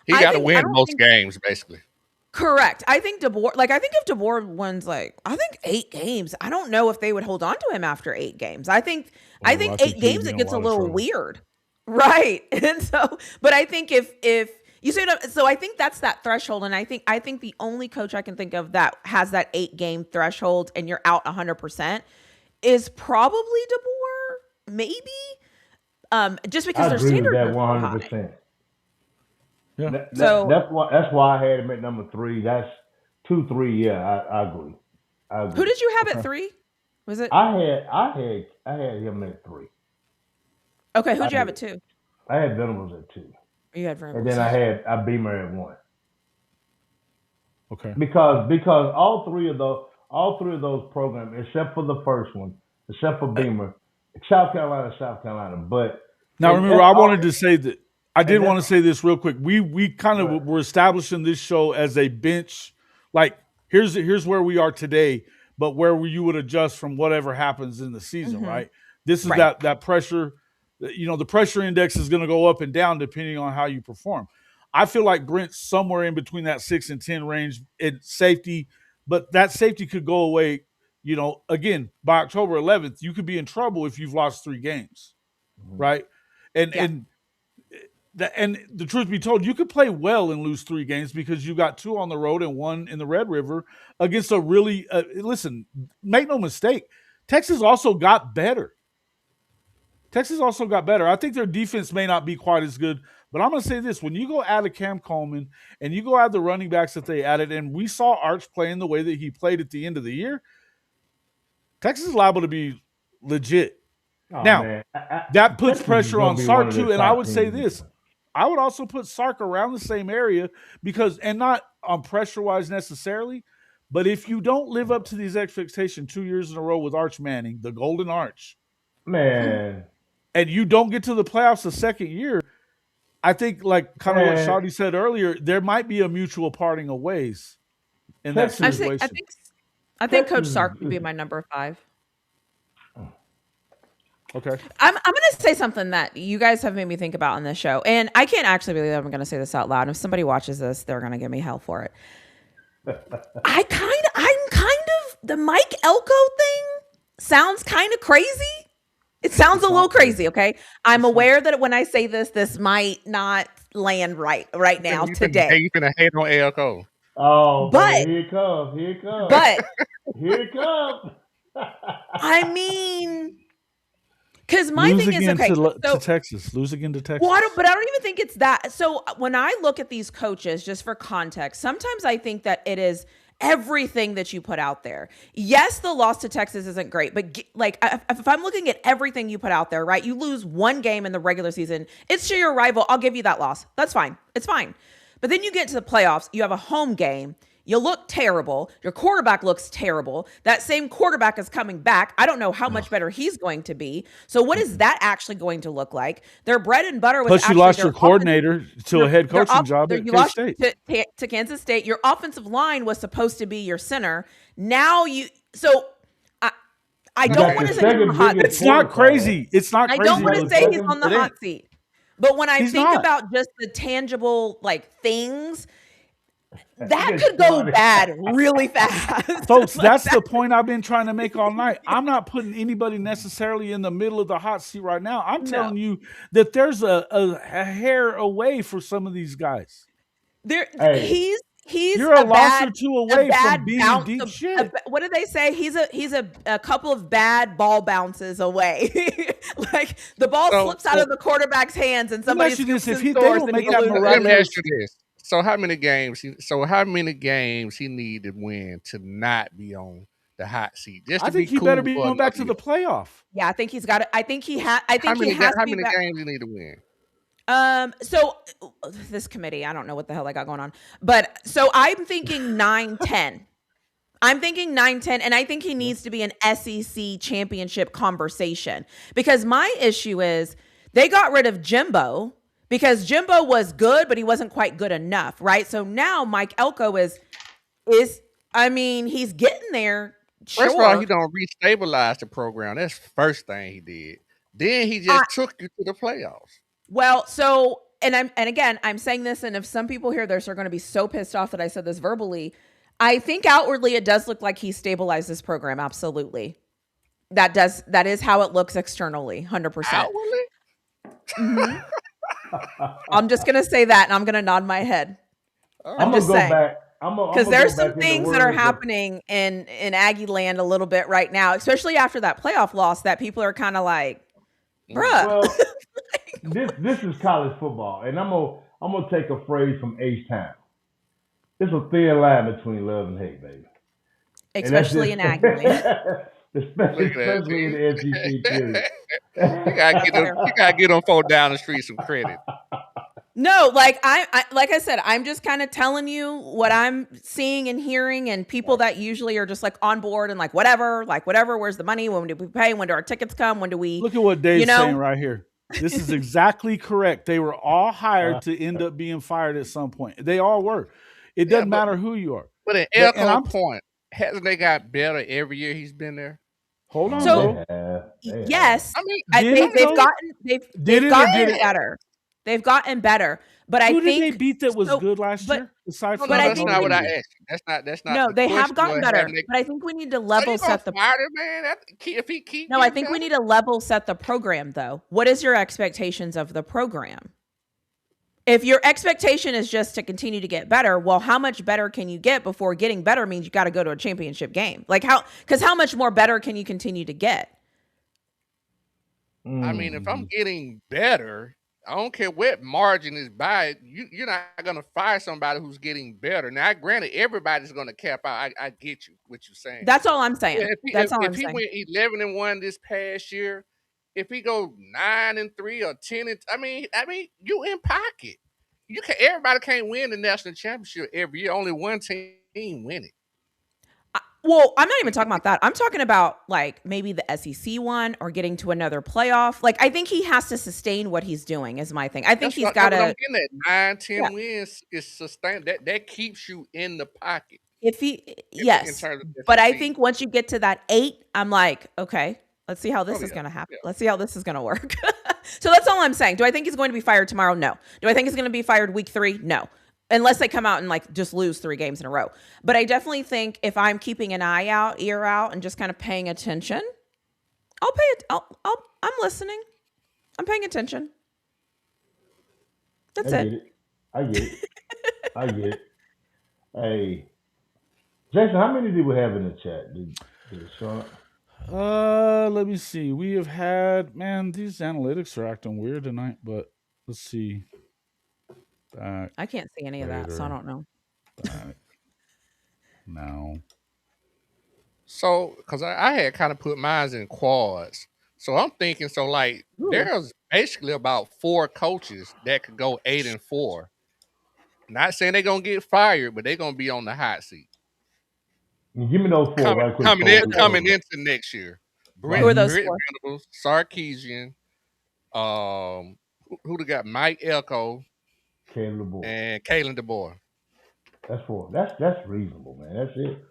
He got to win most games, basically. Correct. I think DeBoer, I think if DeBoer wins, 8 games, I don't know if they would hold on to him after 8 games. I think 8 games, it gets a little weird. Right. And so, but I think if you say, so I think that's that threshold. And I think the only coach I can think of that has that 8-game threshold and you're out 100% is probably DeBoer, maybe. Just because their standards are 100%. Yeah. That's why I had him at number 3. That's 2, 3. Yeah, I agree. Who did you have at 3? Was it? I had him at 3. Okay, who'd you have at 2? I had Venables at 2. You had Venables. And then I had Beamer at 1. Okay. Because all three of those programs, except for the first one, except for Beamer, South Carolina. But now remember, I wanted to say that. I did want to say this real quick. We kind of were establishing this show as a bench. Like here's where we are today, but where you would adjust from whatever happens in the season, right? This is that pressure. The pressure index is going to go up and down depending on how you perform. I feel like Brent's somewhere in between that 6 and 10 range in safety, but that safety could go away. Again, by October 11th, you could be in trouble if you've lost 3 games, right? And the truth be told, you could play well and lose 3 games because you got 2 on the road and 1 in the Red River against a really listen, make no mistake, Texas also got better. I think their defense may not be quite as good, but I'm going to say this. When you go add a Cam Coleman and you go add the running backs that they added, and we saw Arch playing the way that he played at the end of the year, Texas is liable to be legit. Now, that puts pressure on Sark too, and I would say this. I would also put Sark around the same area and not on pressure-wise necessarily, but if you don't live up to these expectations 2 years in a row with Arch Manning, the Golden Arch, man, and you don't get to the playoffs the second year, I think like kind of what Shawty said earlier, there might be a mutual parting of ways in that situation. I think Coach Sark would be my number 5. Okay. I'm going to say something that you guys have made me think about on this show, and I can't actually believe I'm going to say this out loud. If somebody watches this, they're going to give me hell for it. I'm kind of the Mike Elko thing sounds kind of crazy. It sounds a little crazy. Okay, I'm aware that when I say this might not land right now today. You finna hate on Elko. Oh, but here it comes. Here it comes. But here it comes. I mean. Because my thing is, okay, to Texas. Lose again to Texas. Well, I don't even think it's that. So when I look at these coaches, just for context, sometimes I think that it is everything that you put out there. Yes, the loss to Texas isn't great, but like if I'm looking at everything you put out there, right? You lose one game in the regular season. It's to your rival. I'll give you that loss. That's fine. It's fine. But then you get to the playoffs. You have a home game. You look terrible. Your quarterback looks terrible. That same quarterback is coming back. I don't know how much better he's going to be. So what is that actually going to look like? Their bread and butter was Plus you lost your coordinator to a head coaching job at K-State. To Kansas State. Your offensive line was supposed to be your center. Now I don't want to say he's on the hot seat. It's not crazy. It's not crazy. I don't want to say he's on the hot seat. But when I think about just the tangible like things, that could go bad really fast. Folks, that's the point I've been trying to make all night. I'm not putting anybody necessarily in the middle of the hot seat right now. I'm telling you that there's a hair away for some of these guys. He's you're a loss or two away from being deep shit. What did they say? He's a couple of bad ball bounces away. Like the ball slips out of the quarterback's hands and somebody scoops and scores. Let me ask you this. So how many games he need to win to not be on the hot seat? I think he better be going back to the playoff. Yeah, I think he's got it. I think he has. How many games he need to win? So this committee, I don't know what the hell they got going on, but so I'm thinking 9-10. I'm thinking 9-10, and I think he needs to be an SEC championship conversation because my issue is they got rid of Jimbo. Because Jimbo was good, but he wasn't quite good enough, right? So now Mike Elko is he's getting there. First of all, he don't re-stabilize the program. That's the first thing he did. Then he just took you to the playoffs. Well, so and again, I'm saying this, and if some people hear this are going to be so pissed off that I said this verbally, I think outwardly it does look like he stabilized this program. Absolutely, that is how it looks externally, 100%. Outwardly. Mm-hmm. I'm just going to say that, and I'm going to nod my head. I'm just saying. Because there's some things that are happening in Aggie land a little bit right now, especially after that playoff loss, that people are kind of like, bruh. Well, this is college football, and I'm gonna take a phrase from H-Town. There's a thin line between love and hate, baby. Especially in Aggie land. Especially in the SEC period. You gotta get them folk down the street some credit. No, like I said, I'm just kind of telling you what I'm seeing and hearing, and people that usually are just like on board and like whatever. Where's the money? When do we pay? When do our tickets come? When do we? Look at what Dave's saying right here. This is exactly correct. They were all hired to end up being fired at some point. They all were. It doesn't matter who you are. But at Elko's point, hasn't they got better every year he's been there? Hold on. So yes, they've gotten better. They've gotten better, but who did they beat that was good last year? That's not what I asked you. That's not. No, they have gotten better, but I think we need to level set the. Man, if he keep. No, I think we need to level set the program, though. What is your expectations of the program? If your expectation is just to continue to get better, well, how much better can you get before getting better means you got to go to a championship game? Like because how much more better can you continue to get? I mean, if I'm getting better, I don't care what margin is by. You're not going to fire somebody who's getting better. Now, granted, everybody's going to cap out. I get you, what you're saying. That's all I'm saying. If he went 11-1 this past year, if he go 9-3 or 10, I mean, you in pocket. Everybody can't win the national championship every year. Only one team win it. Well, I'm not even talking about that. I'm talking about like maybe the SEC one or getting to another playoff. Like I think he has to sustain what he's doing is my thing. I think he's got to. 9-10 wins is sustained. That keeps you in the pocket. If he in yes, terms of but I SEC. think once you get to that 8, I'm like, okay, let's see how Oh this is yeah, going to happen. yeah. Let's see how this is going to work. So that's all I'm saying. Do I think he's going to be fired tomorrow? No. Do I think he's going to be fired week 3? No. Unless they come out and like just lose 3 games in a row. But I definitely think if I'm keeping an eye out, ear out, and just kind of paying attention, I'll pay it. I'm listening. I'm paying attention. I That's get it. it. I get it. I get it. Hey, Jason, how many did we have in the chat? Did Sean? Let me see. We have had, man, these analytics are acting weird tonight, but let's see. Back I can't see any of that, so I later. don't know. Back now. So, because I had kind of put mine in quads. So I'm thinking, so like, Ooh. there's basically about 4 coaches that could go 8-4. Not saying they're gonna get fired, but they're gonna be on the hot seat Give me those 4 right quick. coming into next year. Right. Who are those Brent 4? Venables, Sarkeesian, who they got? Mike Elko Caleb DeBoer. and Kalen DeBoer. That's 4. That's reasonable, man. That's it.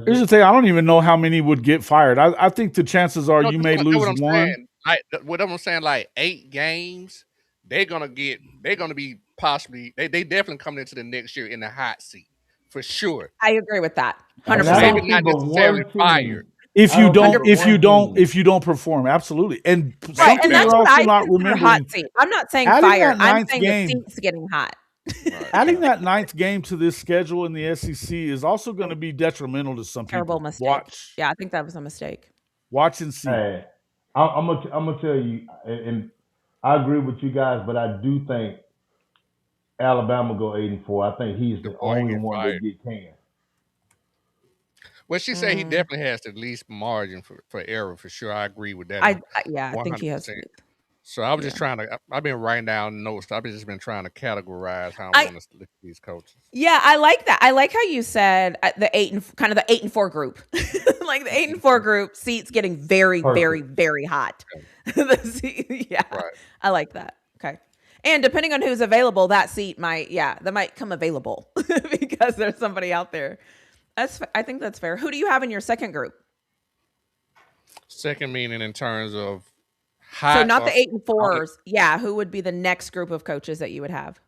Here's the thing. I don't even know how many would get fired. I think the chances are you may lose what I'm one. saying. Like what I'm saying, like 8 games, they're gonna be possibly they definitely coming into the next year in the hot seat for sure. I agree with that. And 100%. I don't Maybe see not but necessarily one team. fired. If I you don't don't, think if one you don't, team. if you don't perform, absolutely. And Right, something and that's you're what also I not consider hot remembering. seat. I'm not saying Adding fired. that I'm ninth saying game, the seat's getting hot. Right. adding that 9th game to this schedule in the SEC is also going to be detrimental to some Terrible people. mistake. Yeah, I think that was a mistake. Watch and see. Hey, I'm gonna tell you, and I agree with you guys, but I do think Alabama go 8-4. I think he's the DeBoer ain't only getting one fired. that get canned. Well, she said he definitely has the least margin for error for sure. I agree with that. I think he has. 100%. So I was just trying to. I've been writing down notes. I've just been trying to categorize how I want to look at these coaches. Yeah, I like that. I like how you said the 8-4 group, like the 8-4 group seats getting very, very, very hot. Yeah, Right. I like that. Okay, and depending on who's available, that seat might come available because there's somebody out there. I think that's fair. Who do you have in your second group? Second meaning in terms of hot. So not the 8-4s. Yeah, who would be the next group of coaches that you would have?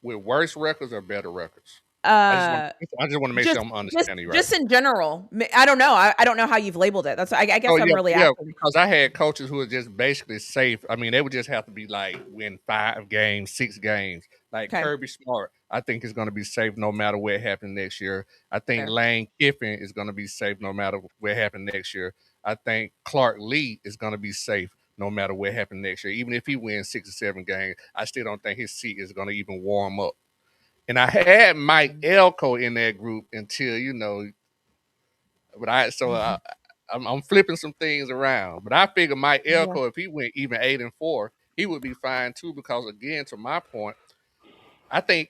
With worse records or better records? I just want to make sure I'm understanding you right. Just in general. I don't know. I don't know how you've labeled it. That's I guess I'm really asking. Because I had coaches who were just basically safe. I mean, they would just have to be like win 5 games, 6 games. Like Kirby Smart, I think is going to be safe no matter what happens next year. I think Lane Kiffin is going to be safe no matter what happens next year. I think Clark Lee is going to be safe no matter what happens next year. Even if he wins 6 or 7 games, I still don't think his seat is going to even warm up. And I had Mike Elko in that group until, but I'm flipping some things around. But I figure Mike Elko, if he went even 8-4, he would be fine too. Because again, to my point, I think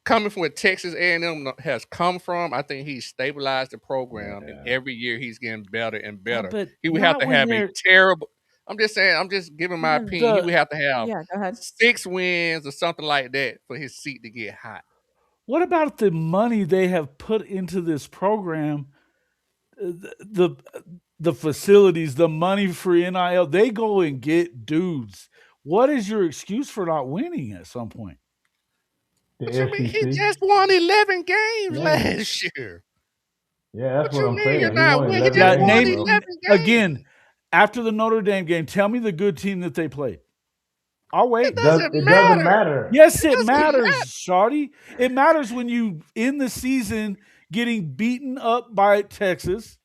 coming from where Texas A&M has come from, I think he's stabilized the program, and every year he's getting better and better. But he would have to have a terrible. I'm just saying. I'm just giving my opinion. He would have to have 6 wins or something like that for his seat to get hot. What about the money they have put into this program? The facilities, the money for NIL, they go and get dudes. What is your excuse for not winning at some point? What you mean? He just won 11 games last year. Yeah, that's what I'm saying. You're not winning. He just won 11 games. Again, after the Notre Dame game, tell me the good team that they played. I'll wait. It doesn't matter. Yes, it matters, Shawty. It matters when you end the season getting beaten up by Texas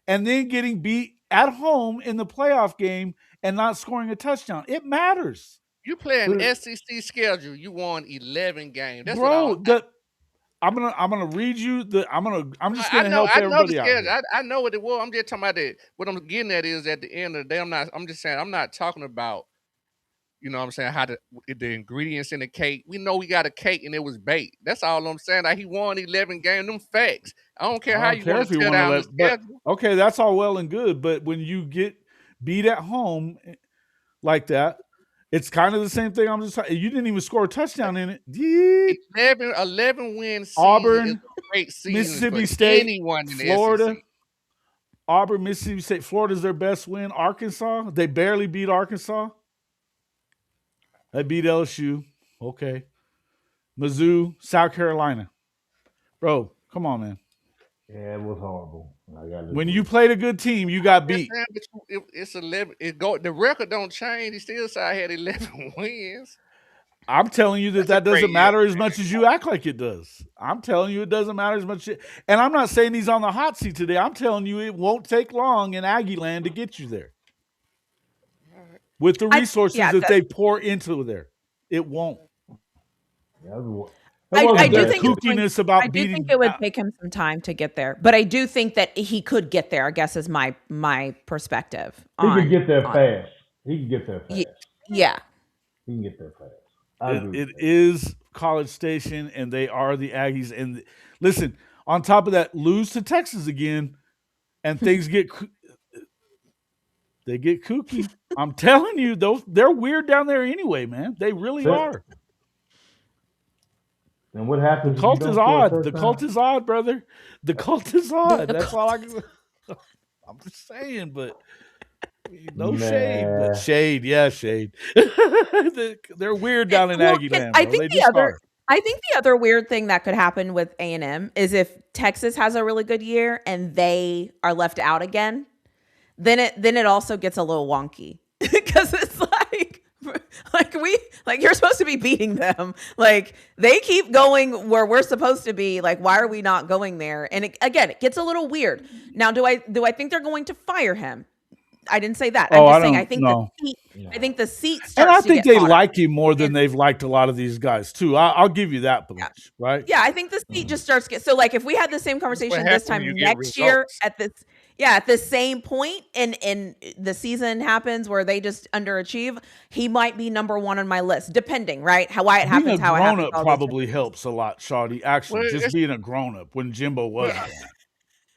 and then getting beat at home in the playoff game and not scoring a touchdown. It matters. You play an SEC schedule. You won 11 games. That's bro. I'm gonna read you the. I'm just gonna help everybody out. I know what it was. I'm just talking about that. What I'm getting at is at the end of the day, I'm just saying I'm not talking about. You know what I'm saying? How the ingredients in the cake. We know we got a cake and it was baked. That's all I'm saying. Like he won 11 games. Them facts. I don't care how you want to tear down the schedule. Okay, that's all well and good. But when you get beat at home like that, It's kind of the same thing. I'm just you didn't even score a touchdown in it. Yeah. 11 win season is Auburn, a great season for Mississippi State, anyone in the Florida. SEC. Auburn, Mississippi State, Florida's their best win. Arkansas, they barely beat Arkansas. They beat LSU. Okay. Mizzou, South Carolina. Bro, come on, man. Yeah, it was horrible. I got When you played a good team, you got Yes, beat. man, but it's 11. The record don't change. He still say I had 11 wins. I'm telling you that That's a that great doesn't year. matter as much as you act like it does. I'm telling you it doesn't matter as much. And I'm not saying he's on the hot seat today. I'm telling you it won't take long in Aggie land to get you there. With the resources that they pour into there. It won't. Yeah, it I wasn't do The bad. think kookiness about I do think beating it would take him some time to get there, but I do think that he could get there. I guess is my perspective. He On, can get there on fast. He can get there fast. yeah. He can get there fast. I agree it with that. is College Station, and they are the Aggies. And listen, on top of that, lose to Texas again, and things get they get kooky. I'm telling you, they're weird down there anyway, man. They really are. And what The happens if you cult don't is score a odd. The cult touchdown? is odd, brother. The cult is odd. The That's all I cult can. I'm just saying, but no shade, but Man, shade, yeah, shade. They're weird down in Well, Aggie land, bro. They just are. I think the other weird thing that could happen with A&M is if Texas has a really good year and they are left out again, then it also gets a little wonky because it's like you're supposed to be beating them. Like they keep going where we're supposed to be. Like why are we not going there? And it gets a little weird. Now, do I think they're going to fire him? I didn't say that. I'm Oh, just I saying don't know. I think the seat And I starts to think get they hotter. like him more than they've liked a lot of these guys too. I'll give you that much, right? Yeah, I think the seat just starts to get so like if we had the same What conversation this happens when time you get next year results? at the same point and the season happens where they just underachieve, he might be number one on my list, depending, right? Why it Being a happens, how it grown happens, up all those probably different helps a lot, Shawty. Well, Actually, just it's being a grown up when Jimbo well, wasn't.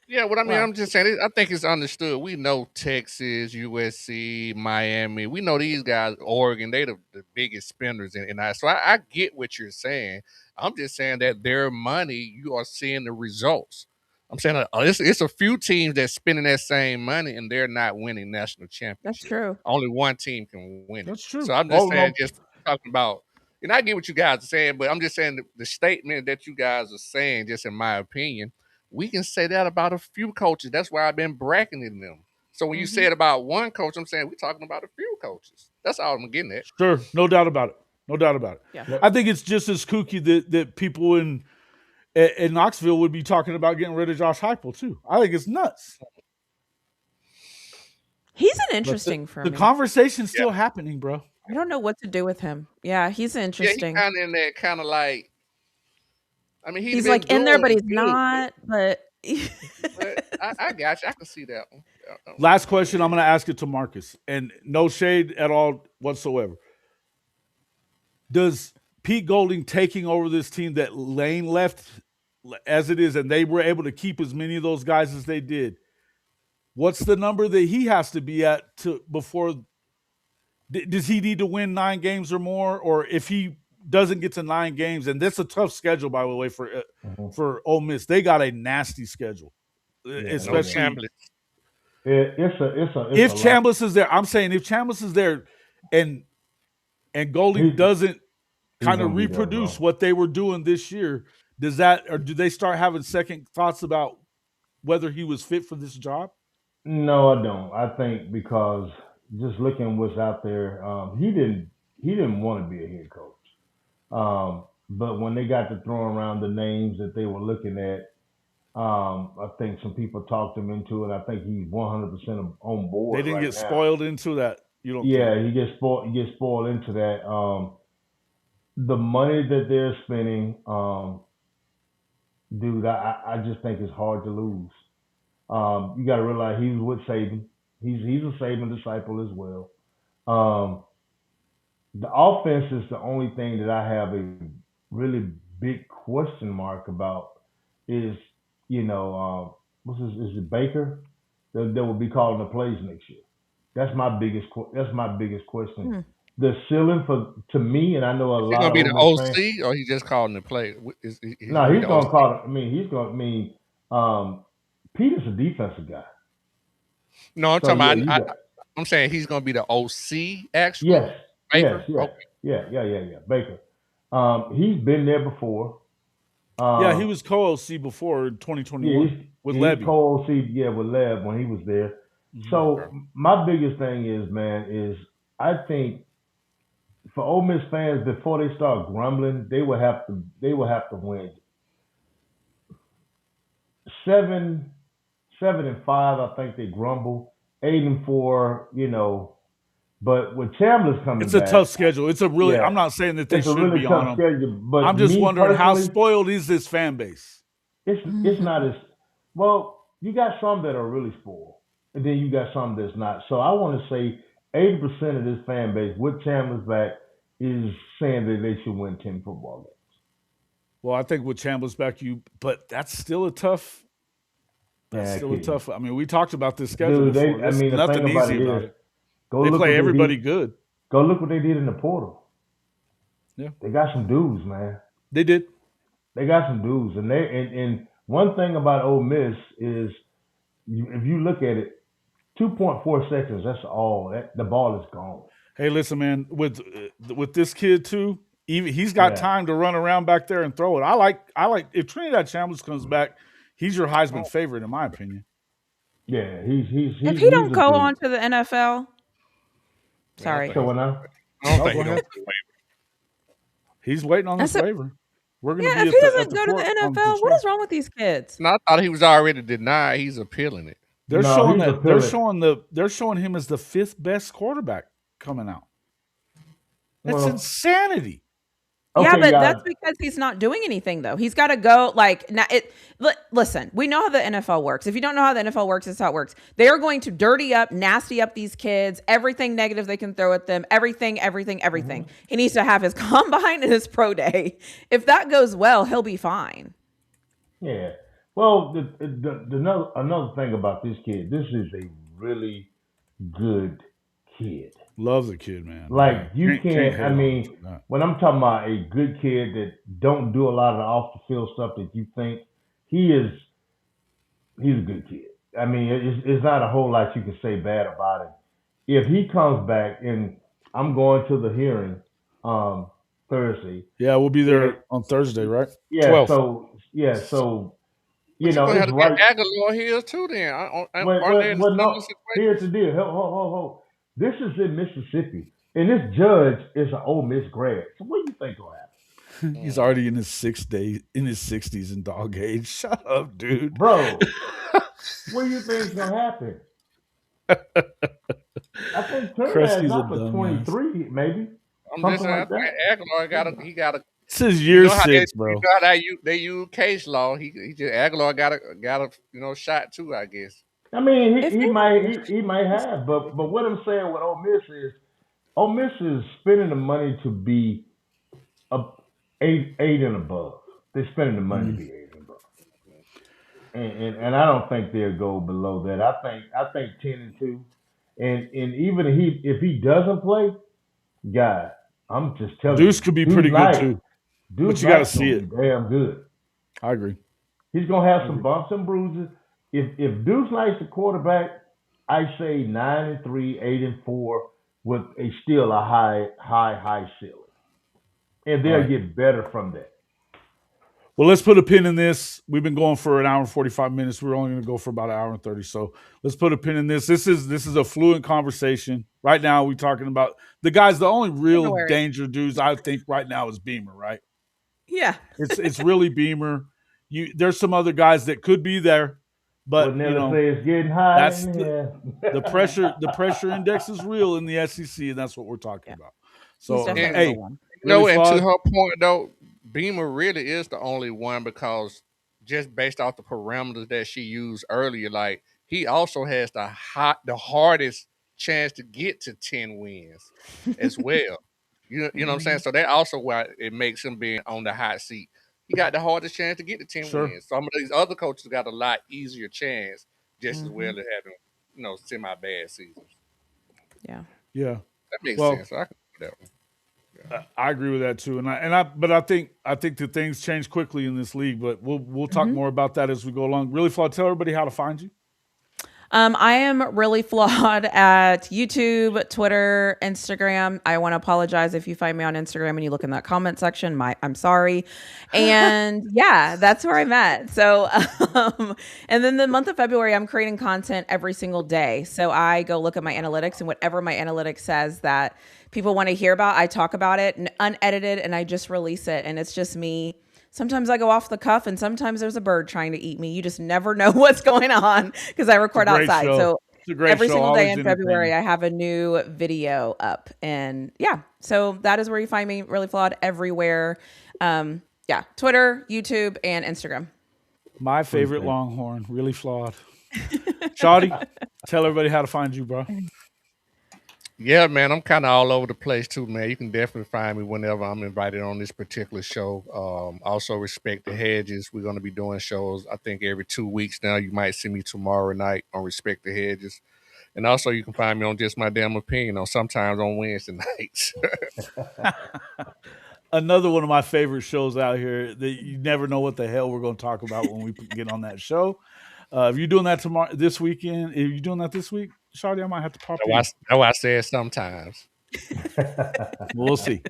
yeah. What I mean, well, I'm just saying. I think it's understood. We know Texas, USC, Miami. We know these guys. Oregon. They the biggest spenders in that. So I get what you're saying. I'm just saying that their money, you are seeing the results. I'm saying it's a few teams that's spending that same money and they're not winning national that's championship. true. Only one team can win it. That's true. So I'm just Oh saying, no, just talking about. And I get what you guys are saying, but I'm just saying the statement that you guys are saying, just in my opinion, we can say that about a few coaches. That's why I've been bracketing them. So when you say Hmm. it about one coach, I'm saying we're talking about a few coaches. That's all I'm getting at. sure, no doubt about it. No doubt about it. Yeah. I think it's just as kooky that people in Knoxville would be talking about getting rid of Josh Heupel too. I think it's nuts. He's an But interesting for the me. conversation's Yeah, still happening, bro. I don't know what to do with him. Yeah, he's yeah, he interesting. kind of in that kind of like. I mean, he's He's been like in there, doing but he's good, not. But but I got you. I can see that one. Last question, I'm going to ask it to Marcus, and no shade at all whatsoever. Does Pete Golding taking over this team that Lane left as it is, and they were able to keep as many of those guys as they did? What's the number that he has to be at to before? Does he need to win 9 games or more, or if he doesn't get to 9 games, and that's a tough schedule by the way Mhm. for Ole Miss. They got a nasty schedule, Yeah, No they do. especially Chambliss. It's if a lot. Chambliss is there. I'm saying if Chambliss is there, and Golding He doesn't he's kind of gonna be there, reproduce bro. what they were doing this year, does that or do they start having second thoughts about whether he was fit for this job? No, I don't. I think because just looking what's out there, he didn't want to be a head coach. But when they got to throwing around the names that they were looking at, I think some people talked him into it. I think he's 100% on They board didn't right get now. spoiled into that. You don't think? Yeah, he gets spoiled. He gets spoiled into that. The money that they're spending, dude, I just think it's hard to lose. You got to realize he was with Saban. He's a Saban disciple as well. Um, the offense is the only thing that I have a really big question mark about. Is what's his, is it Baker that will be calling the plays next year? That's my biggest question. the ceiling for to me, and I know a Is he lot gonna of be Ole the Miss fans. OC or he just calling the play? He's No, gonna be he's the gonna OC. call it. I mean, he's gonna. I mean, Peter's a defensive guy, No, I'm so talking yeah, about. you got I'm saying he's gonna be the OC actually. yes, yes, Baker. yes, Okay. yeah. Baker, he's been there before. Yeah, he Um, was co-OC before in yeah, 2021 with he's Levy. co-OC, yeah, with Lev when he was there. Mhm. So Okay. my biggest thing is, man, is I think for Ole Miss fans before they start grumbling, they will have to win 7, 7-5. I think they grumble 8-4. But with Chandler's coming It's a back, tough schedule. It's a really. yeah, I'm not saying that they it's a should really be on tough him. schedule. But I'm just me wondering how personally, spoiled is this fan base? it's not as well. You got some that are really spoiled, and then you got some that's not. So I want to say 80% of this fan base with Chandler's back is saying that they should win 10 football games. Well, I think with Chambliss back, but that's still a tough. That's Yeah, still a kid. tough. I mean, we talked about this schedule Dude, before. I There's mean, the thing nothing about easy it about is, it. go They look play what they everybody did. good. Go look what they did in the portal. Yeah, They got some dudes, man. they did. They got some dudes, and one thing about Ole Miss is, if you look at it, 2.4 seconds. That's all. The ball is gone. Hey, listen, man. With this kid too, even he's got Yeah, time to run around back there and throw it. I like if Trinidad Chambliss comes back, he's your Heisman Oh, favorite in my opinion. yeah. He's he's If he's he he's don't a go good. on to the NFL, man, sorry. So when I I don't No, think go he gonna ahead. play. He's waiting on I this said, waiver. We're going to yeah, be if at he the doesn't go to the court on the NFL, what 12th. is wrong with these kids? No, I thought he was already denied. He's appealing it. They're no, showing he's that they're appealing. showing they're showing him as the fifth best quarterback coming out. That's Well, insanity. Yeah, okay, but yeah, that's because he's not doing anything though. He's got to go like now. Listen, we know how the NFL works. If you don't know how the NFL works, this is how it works. They are going to dirty up, nasty up these kids. Everything negative they can throw at them. Everything, everything, everything. mhm. He needs to have his combine and his pro day. If that goes well, he'll be fine. Yeah. Well, another thing about this kid, this is a really good kid. Love the kid, man. Like, Yeah, you can't can't. I hate on him mean, for that. when I'm talking about a good kid that don't do a lot of the off the field stuff that you think, he is. He's a good kid. I mean, it's not a whole lot you can say bad about him. If he comes back, and I'm going to the hearing um, Thursday, Yeah, we'll be and there on Thursday, right? yeah, 12th. so But you're gonna have it's to get right. Aguilar here too. Then aren't they in a Well, similar no. situation? Here's the deal. Ho. This is in Mississippi, and this judge is an Ole Miss grad. So what do you think will happen, He's Mm. already in his 60s in dog age. Shut up, dude. bro? What do you think is gonna happen? I think Trinidad's Kresge's a up for dumbass. 23, maybe I'm just something saying, I like think that. Aguilar got a. This is You year know how they, 6, you bro. know how they use case law. He just Aguilar got a shot too. I guess. I mean, If he they might don't, he might have, but what I'm saying with Ole Miss is spending the money to be up eight and above. They're spending the money to Mhm. be eight and above. And I don't think they'll go below that. I think 10-2, and even if he doesn't play, God, I'm just telling Deuce you, could be Deuce pretty good Knight, too, Deuce but you got to Knight's see gonna be it. damn good. I agree. He's gonna have I some agree. bumps and bruises. If Deuce Knight's the quarterback, I say 9-3, 8-4, with a still a high ceiling, and All they'll right. get better from that. Well, let's put a pin in this. We've been going for an hour and 45 minutes. We're only going to go for about an hour and 30. So let's put a pin in this. This is a fluent conversation. Right now, we're talking about the guys. The only real January. danger dudes I think right now is Beamer. Right? Yeah. It's really Beamer. There's some other guys that could be there, What but Nelly say is getting hot that's in here. the pressure. The pressure index is real in the SEC, and that's what we're talking Yeah. about. He's So definitely the hey, one. really And to flawed. her point though, Beamer really is the only one because just based off the parameters that she used earlier, like he also has the hardest chance to get to 10 wins as well. You know what I'm saying? Mhm. So that also why it makes him being on the hot seat. He got the hardest chance to get to 10 Sure. wins. Some of these other coaches got a lot easier chance just as well Mhm. as having, semi bad seasons. Yeah. Yeah. That makes Well, sense. I can That one. I agree with that too, but I think that things change quickly in this league. But we'll talk more about that as we go along. Really, Flaw, tell everybody how to find you. I am really flawed at YouTube, Twitter, Instagram. I want to apologize if you find me on Instagram and you look in that comment section. I'm sorry. And yeah, that's where I'm at. So, and then the month of February, I'm creating content every single day. So I go look at my analytics, and whatever my analytics says that people want to hear about, I talk about it unedited, and I just release it. And it's just me. Sometimes I go off the cuff, and sometimes there's a bird trying to eat me. You just never know what's going on because I record outside. Show. So every single day in February, I have a new video up. And yeah, so that is where you find me, Really Flawed, everywhere. Yeah, Twitter, YouTube, and Instagram. My favorite Longhorn, Really Flawed. Shawty, tell everybody how to find you, bro. Yeah, man, I'm kind of all over the place too, man. You can definitely find me whenever I'm invited on this particular show. Also, Respect the Hedges. We're going to be doing shows, I think, every 2 weeks now. You might see me tomorrow night on Respect the Hedges. And also, you can find me on Just My Damn Opinion sometimes on Wednesday nights. Another one of my favorite shows out here that you never know what the hell we're going to talk about when we get on that show. If you're doing that this weekend, if you're doing that this week, Shawty, I might have to pop in. That's why I said sometimes. We'll see.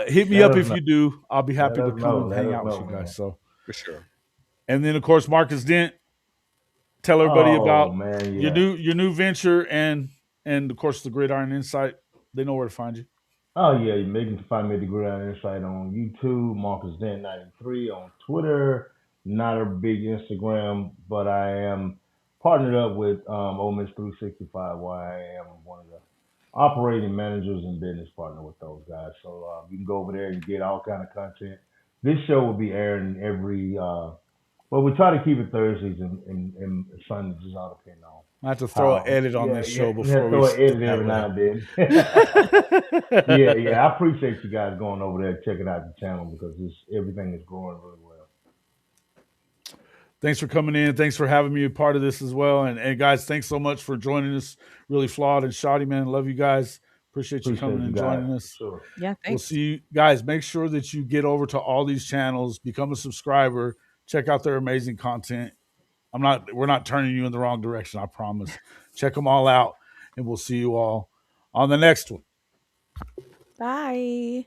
Hit me up if you do. I'll be happy to come and hang out with you guys. So for sure. And then, of course, Marcus Dent. Tell everybody about your new venture and of course the Gridiron Insight. They know where to find you. Oh yeah, you can find me at the Gridiron Insight on YouTube, Marcus Dent 93 on Twitter. Not a big Instagram, but I am partnered up with Ole Miss 365, where I am one of the operating managers and business partner with those guys. So you can go over there and get all kind of content. This show will be airing every. Well, we try to keep it Thursdays and Sundays, just all depending on. I have to throw an edit on this show before we throw an edit every now and then. I appreciate you guys going over there and checking out the channel because everything is growing really well. Thanks for coming in. Thanks for having me a part of this as well. And guys, thanks so much for joining us. Really Flawed and Shawty, man. Love you guys. Appreciate you coming and joining us. Sure. Yeah, thanks. We'll see you guys. Make sure that you get over to all these channels, become a subscriber, check out their amazing content. We're not turning you in the wrong direction, I promise. Check them all out, and we'll see you all on the next one. Bye.